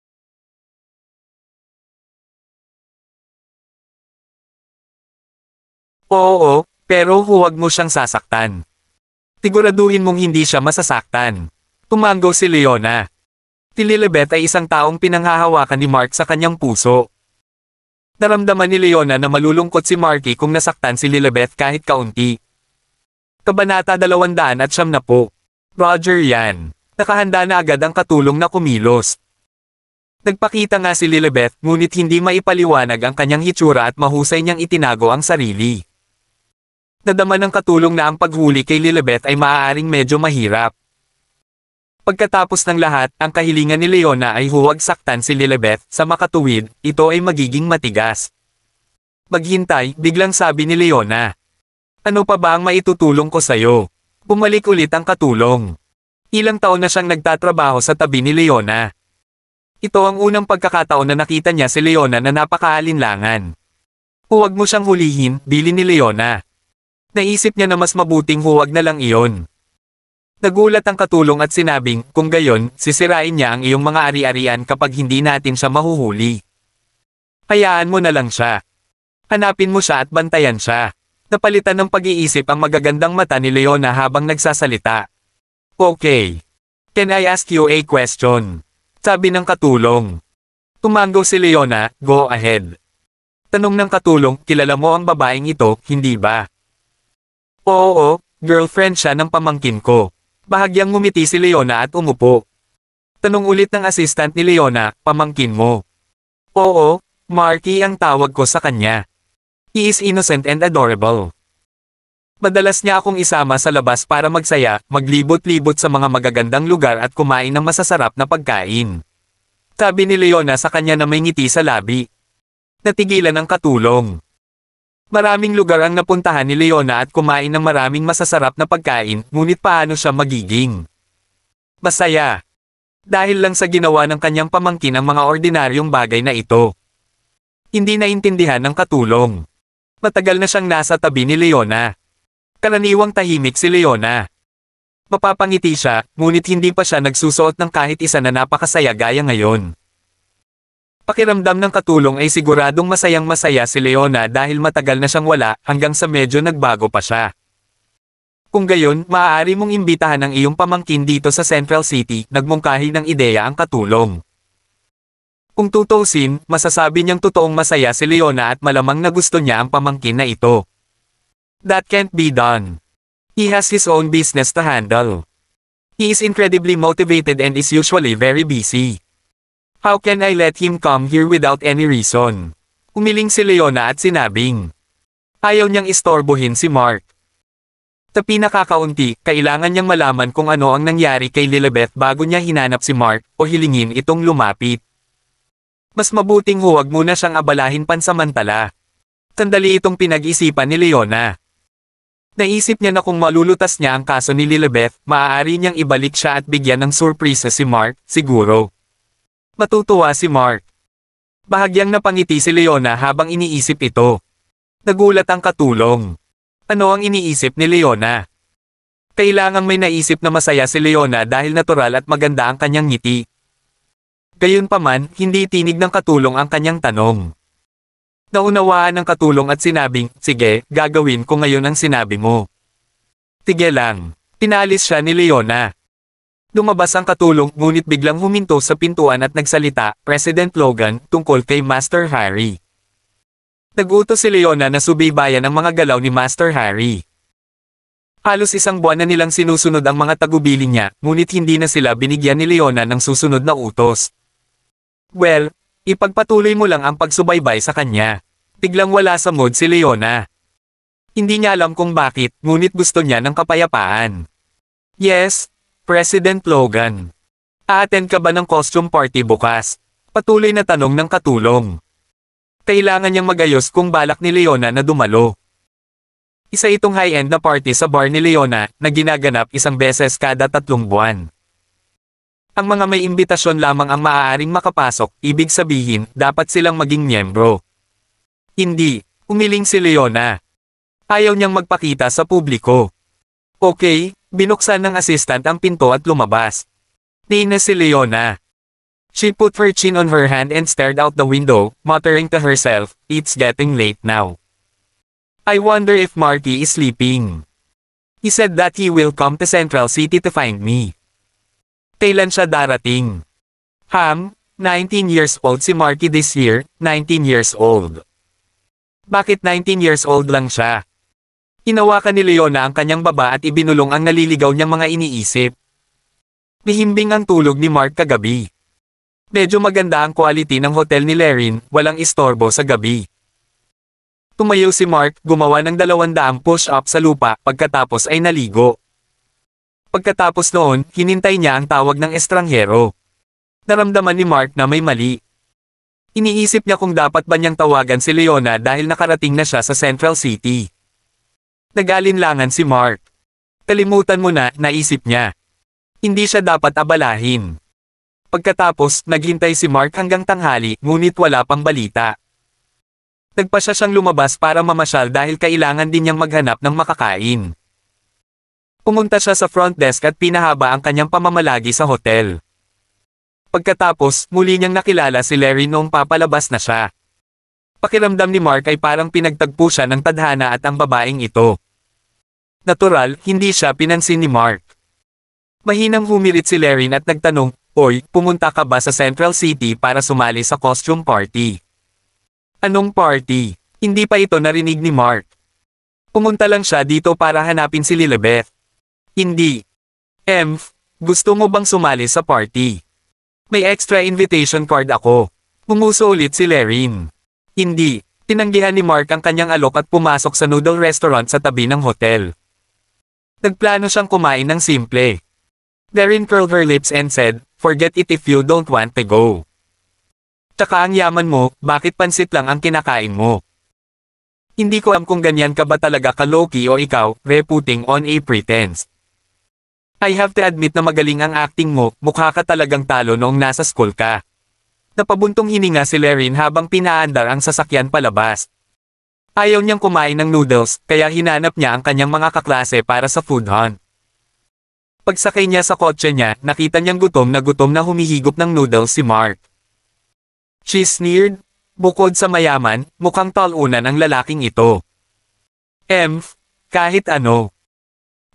Oo, pero huwag mo siyang sasaktan. Siguraduhin mong hindi siya masasaktan. Tumango si Leona. Si Lilibeth ay isang taong pinanghahawakan ni Mark sa kanyang puso. Naramdaman ni Leona na malulungkot si Marky kung nasaktan si Lilibeth kahit kaunti. Kabanata 200 at 70. Roger yan. Nakahanda na agad ang katulong na kumilos. Nagpakita nga si Lilibeth ngunit hindi maipaliwanag ang kanyang hitsura at mahusay niyang itinago ang sarili. Nadama ng katulong na ang paghuli kay Lilibeth ay maaaring medyo mahirap. Pagkatapos ng lahat, ang kahilingan ni Leona ay huwag saktan si Lilibeth sa makatuwid, ito ay magiging matigas. Maghintay, biglang sabi ni Leona. Ano pa ba ang maitutulong ko sa'yo? Bumalik ulit ang katulong. Ilang taon na siyang nagtatrabaho sa tabi ni Leona. Ito ang unang pagkakataon na nakita niya si Leona na napakaalinlangan. Huwag mo siyang hulihin, bili ni Leona. Naisip niya na mas mabuting huwag na lang iyon. Nagulat ang katulong at sinabing, kung gayon, sisirain niya ang iyong mga ari-arian kapag hindi natin siya mahuhuli. Hayaan mo na lang siya. Hanapin mo siya at bantayan siya. Napalitan ng pag-iisip ang magagandang mata ni Leona habang nagsasalita. Okay. Can I ask you a question? Sabi ng katulong. Tumango si Leona, go ahead. Tanong ng katulong, kilala mo ang babaeng ito, hindi ba? Oo, girlfriend siya ng pamangkin ko. Bahagyang ngumiti si Leona at umupo. Tanong ulit ng assistant ni Leona, pamangkin mo. Oo, Marky ang tawag ko sa kanya. He is innocent and adorable. Madalas niya akong isama sa labas para magsaya, maglibot-libot sa mga magagandang lugar at kumain ng masasarap na pagkain. Sabi ni Leona sa kanya na may ngiti sa labi. Natigilan ang katulong. Maraming lugar ang napuntahan ni Leona at kumain ng maraming masasarap na pagkain, ngunit paano siya magiging masaya? Dahil lang sa ginawa ng kanyang pamangkin ang mga ordinaryong bagay na ito. Hindi naintindihan ng katulong. Matagal na siyang nasa tabi ni Leona. Karaniwang tahimik si Leona. Mapapangiti siya, ngunit hindi pa siya nagsusuot ng kahit isa na napakasaya gaya ngayon. Pakiramdam ng katulong ay siguradong masayang-masaya si Leona dahil matagal na siyang wala hanggang sa medyo nagbago pa siya. Kung gayon, maaari mong imbitahan ang iyong pamangkin dito sa Central City, nagmungkahi ng ideya ang katulong. Kung tutuusin, masasabi niyang totoong masaya si Leona at malamang na gusto niya ang pamangkin na ito. That can't be done. He has his own business to handle. He is incredibly motivated and is usually very busy. How can I let him come here without any reason? Umiling si Leona at sinabing. Ayaw niyang istorbohin si Mark. Sa pinakakaunti, kailangan niyang malaman kung ano ang nangyari kay Lilibeth bago niya hinanap si Mark o hilingin itong lumapit. Mas mabuting huwag muna siyang abalahin pansamantala. Sandali itong pinag-isipan ni Leona. Naisip niya na kung malulutas niya ang kaso ni Lilibeth, maaari niyang ibalik siya at bigyan ng surpresa si Mark, siguro. Matutuwa si Mark. Bahagyang napangiti si Leona habang iniisip ito. Nagulat ang katulong. Ano ang iniisip ni Leona? Kailangang may naisip na masaya si Leona dahil natural at maganda ang kanyang ngiti. Gayunpaman, hindi tinig ng katulong ang kanyang tanong. Naunawaan ng katulong at sinabing, sige, gagawin ko ngayon ang sinabi mo. Sige lang. Pinalis siya ni Leona. Lumabas ang katulong ngunit biglang huminto sa pintuan at nagsalita, President Logan, tungkol kay Master Harry. Nagutos si Leona na subaybayan ang mga galaw ni Master Harry. Halos isang buwan na nilang sinusunod ang mga tagubilin niya, ngunit hindi na sila binigyan ni Leona ng susunod na utos. Well, ipagpatuloy mo lang ang pagsubaybay sa kanya. Biglang wala sa mood si Leona. Hindi niya alam kung bakit, ngunit gusto niya ng kapayapaan. Yes, President Logan. A-attend ka ba ng costume party bukas? Patuloy na tanong ng katulong. Kailangan niyang magayos kung balak ni Leona na dumalo. Isa itong high-end na party sa bar ni Leona na ginaganap isang beses kada 3 buwan. Ang mga may imbitasyon lamang ang maaaring makapasok, ibig sabihin, dapat silang maging miyembro. Hindi, umiling si Leona. Ayaw niyang magpakita sa publiko. Okay, binuksan ng assistant ang pinto at lumabas. Nainis si Leona. She put her chin on her hand and stared out the window, muttering to herself, "It's getting late now. I wonder if Marky is sleeping. He said that he will come to Central City to find me. Kailan siya darating? 19 years old si Marky this year, 19 years old. Bakit 19 years old lang siya?" Hinawakan ni Leona ang kanyang baba at ibinulong ang naliligaw niyang mga iniisip. Mahimbing ang tulog ni Mark kagabi. Medyo maganda ang quality ng hotel ni Lerin, walang istorbo sa gabi. Tumayo si Mark, gumawa ng 200 push-up sa lupa, pagkatapos ay naligo. Pagkatapos noon, hinintay niya ang tawag ng estranghero. Naramdaman ni Mark na may mali. Iniisip niya kung dapat ba niyang tawagan si Leona dahil nakarating na siya sa Central City. Nag-alinlangan si Mark. Kalimutan mo na, naisip niya. Hindi siya dapat abalahin. Pagkatapos, naghintay si Mark hanggang tanghali, ngunit wala pang balita. Nagpasya siyang lumabas para mamasyal dahil kailangan din niyang maghanap ng makakain. Pumunta siya sa front desk at pinahaba ang kanyang pamamalagi sa hotel. Pagkatapos, muli niyang nakilala si Larry noong papalabas na siya. Pakiramdam ni Mark ay parang pinagtagpo siya ng tadhana at ang babaeng ito. Natural, hindi siya pinansin ni Mark. Mahinang humirit si Larry at nagtanong, "Oy, pumunta ka ba sa Central City para sumali sa costume party?" Anong party? Hindi pa ito narinig ni Mark. Pumunta lang siya dito para hanapin si Lilibeth. Hindi. Gusto mo bang sumali sa party? May extra invitation card ako. Pumuso ulit si Lerin. Hindi. Tinanggihan ni Mark ang kanyang alok at pumasok sa noodle restaurant sa tabi ng hotel. Nagplano siyang kumain ng simple. Lerin curled her lips and said, "Forget it if you don't want to go. Tsaka ang yaman mo, bakit pansit lang ang kinakain mo? Hindi ko alam kung ganyan ka ba talaga ka-low-key o ikaw, putting on a pretense. I have to admit na magaling ang acting mo, mukha ka talagang talo noong nasa school ka." Napabuntong hininga si Lerin habang pinaandar ang sasakyan palabas. Ayaw niyang kumain ng noodles, kaya hinanap niya ang kanyang mga kaklase para sa food hunt. Pagsakay niya sa kotse niya, nakita niyang gutom na humihigop ng noodles si Mark. She sneered. Bukod sa mayaman, mukhang talunan ang lalaking ito. Kahit ano.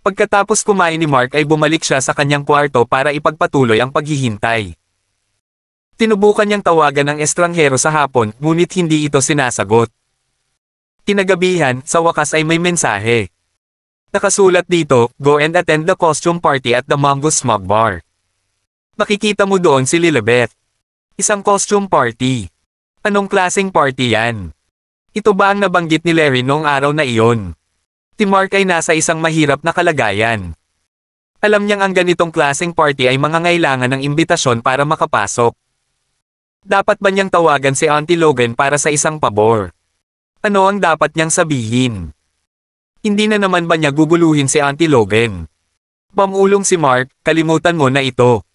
Pagkatapos kumain ni Mark ay bumalik siya sa kanyang kwarto para ipagpatuloy ang paghihintay. Tinubukan niyang tawagan ng estranghero sa hapon, ngunit hindi ito sinasagot. Kinagabihan, sa wakas ay may mensahe. Nakasulat dito, "Go and attend the costume party at the Mango Smog Bar. Makikita mo doon si Lilibeth." Isang costume party. Anong klaseng party yan? Ito ba ang nabanggit ni Larry noong araw na iyon? Si Mark ay nasa isang mahirap na kalagayan. Alam niyang ang ganitong klaseng party ay mangangailangan ng imbitasyon para makapasok. Dapat ba niyang tawagan si Auntie Logan para sa isang pabor? Ano ang dapat niyang sabihin? Hindi na naman ba niya guguluhin si Auntie Logan? Pamulong si Mark, kalimutan mo na ito.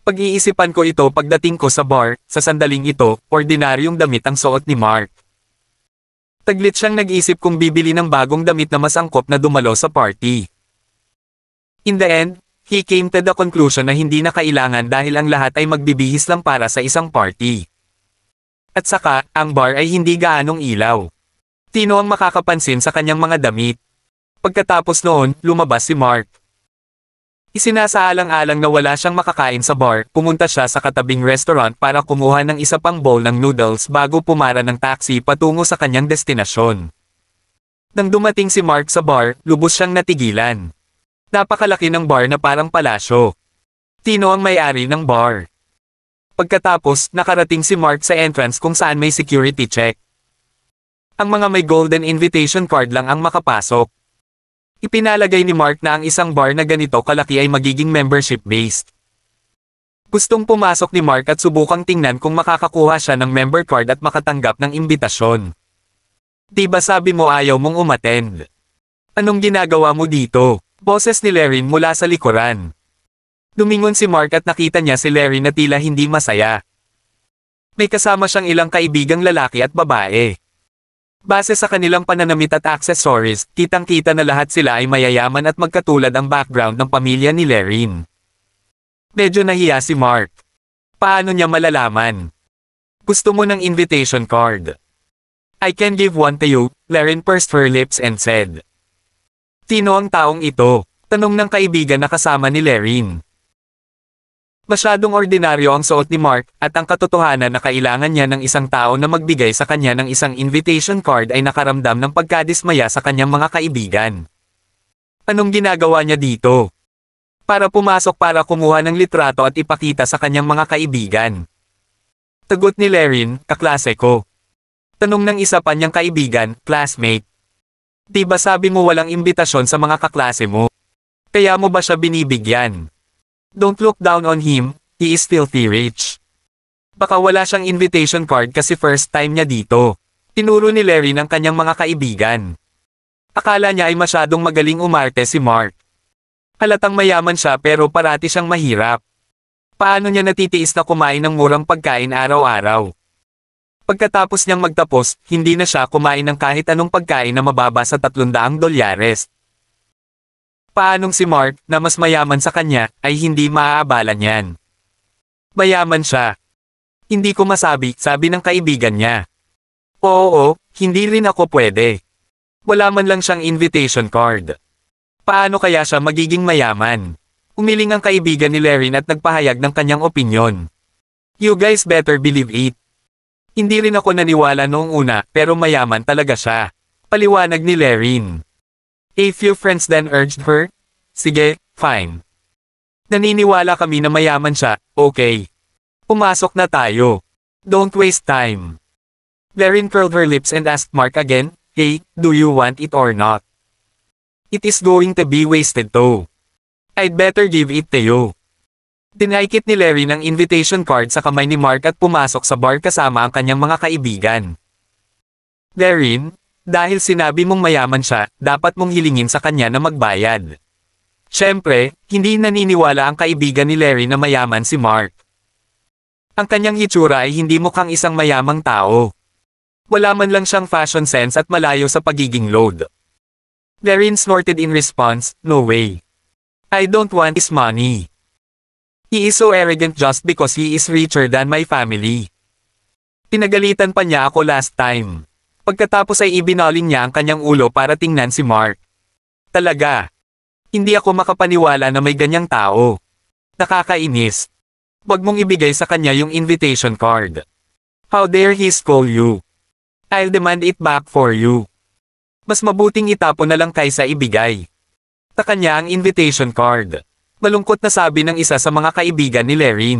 Pag-iisipan ko ito pagdating ko sa bar, sa sandaling ito, ordinaryong damit ang suot ni Mark. Taglit siyang nag-isip kung bibili ng bagong damit na mas angkop na dumalo sa party. In the end, he came to the conclusion na hindi na kailangan dahil ang lahat ay magbibihis lang para sa isang party. At saka, ang bar ay hindi gaanong ilaw. Sino ang makakapansin sa kanyang mga damit? Pagkatapos noon, lumabas si Mark. Isinasaalang-alang na wala siyang makakain sa bar, pumunta siya sa katabing restaurant para kumuha ng isa pang bowl ng noodles bago pumara ng taxi patungo sa kanyang destinasyon. Nang dumating si Mark sa bar, lubos siyang natigilan. Napakalaki ng bar na parang palasyo. Sino ang may-ari ng bar? Pagkatapos, nakarating si Mark sa entrance kung saan may security check. Ang mga may golden invitation card lang ang makapasok. Ipinalagay ni Mark na ang isang bar na ganito kalaki ay magiging membership-based. Gustong pumasok ni Mark at subukang tingnan kung makakakuha siya ng member card at makatanggap ng imbitasyon. Di ba sabi mo ayaw mong umattend? Anong ginagawa mo dito? Boses ni Larry mula sa likuran. Lumingon si Mark at nakita niya si Larry na tila hindi masaya. May kasama siyang ilang kaibigang lalaki at babae. Base sa kanilang pananamit at accessories, kitang-kita na lahat sila ay mayayaman at magkatulad ang background ng pamilya ni Larry. Medyo nahiya si Mark. Paano niya malalaman? Gusto mo ng invitation card? I can give one to you, Larry pursed her lips and said. Sino ang taong ito? Tanong ng kaibigan na kasama ni Larry. Masyadong ordinaryo ang suot ni Mark, at ang katotohanan na kailangan niya ng isang tao na magbigay sa kanya ng isang invitation card ay nakaramdam ng pagkadismaya sa kanyang mga kaibigan. Anong ginagawa niya dito? Para pumasok para kumuha ng litrato at ipakita sa kanyang mga kaibigan. Tagot ni Larry, kaklase ko. Tanong ng isa pa niyang kaibigan, classmate. Di ba sabi mo walang imbitasyon sa mga kaklase mo? Kaya mo ba siya binibigyan? Don't look down on him, he is filthy rich. Baka wala siyang invitation card kasi first time niya dito. Tinuro ni Larry ng kanyang mga kaibigan. Akala niya ay masyadong magaling umarte si Mark. Halatang mayaman siya pero parati siyang mahirap. Paano niya natitiis na kumain ng murang pagkain araw-araw? Pagkatapos niyang magtapos, hindi na siya kumain ng kahit anong pagkain na mababa sa $300. Paanong si Mark, na mas mayaman sa kanya, ay hindi maaabala niyan? Mayaman siya. Hindi ko masabi, sabi ng kaibigan niya. Oo, hindi rin ako pwede. Wala man lang siyang invitation card. Paano kaya siya magiging mayaman? Umiling ang kaibigan ni Larry at nagpahayag ng kanyang opinyon. You guys better believe it. Hindi rin ako naniwala noong una, pero mayaman talaga siya. Paliwanag ni Larry. A few friends then urged her. Sige, fine. Naniniwala kami na mayaman siya, okay. Pumasok na tayo. Don't waste time. Larry curled her lips and asked Mark again, hey, do you want it or not? It is going to be wasted too. I'd better give it to you. Dinaikit ni Larry ng invitation card sa kamay ni Mark at pumasok sa bar kasama ang kanyang mga kaibigan. Larry, dahil sinabi mong mayaman siya, dapat mong hilingin sa kanya na magbayad. Siyempre, hindi naniniwala ang kaibigan ni Larry na mayaman si Mark. Ang kanyang hitsura ay hindi mukhang isang mayamang tao. Wala man lang siyang fashion sense at malayo sa pagiging load. Larry snorted in response, no way. I don't want his money. He is so arrogant just because he is richer than my family. Pinagalitan pa niya ako last time. Pagkatapos ay ibinaling niya ang kanyang ulo para tingnan si Mark. Talaga. Hindi ako makapaniwala na may ganyang tao. Nakakainis. Huwag mong ibigay sa kanya yung invitation card. How dare he scold you? I'll demand it back for you. Mas mabuting itapon na lang kaysa ibigay. Sa kanya ang invitation card. Malungkot na sabi ng isa sa mga kaibigan ni Larry.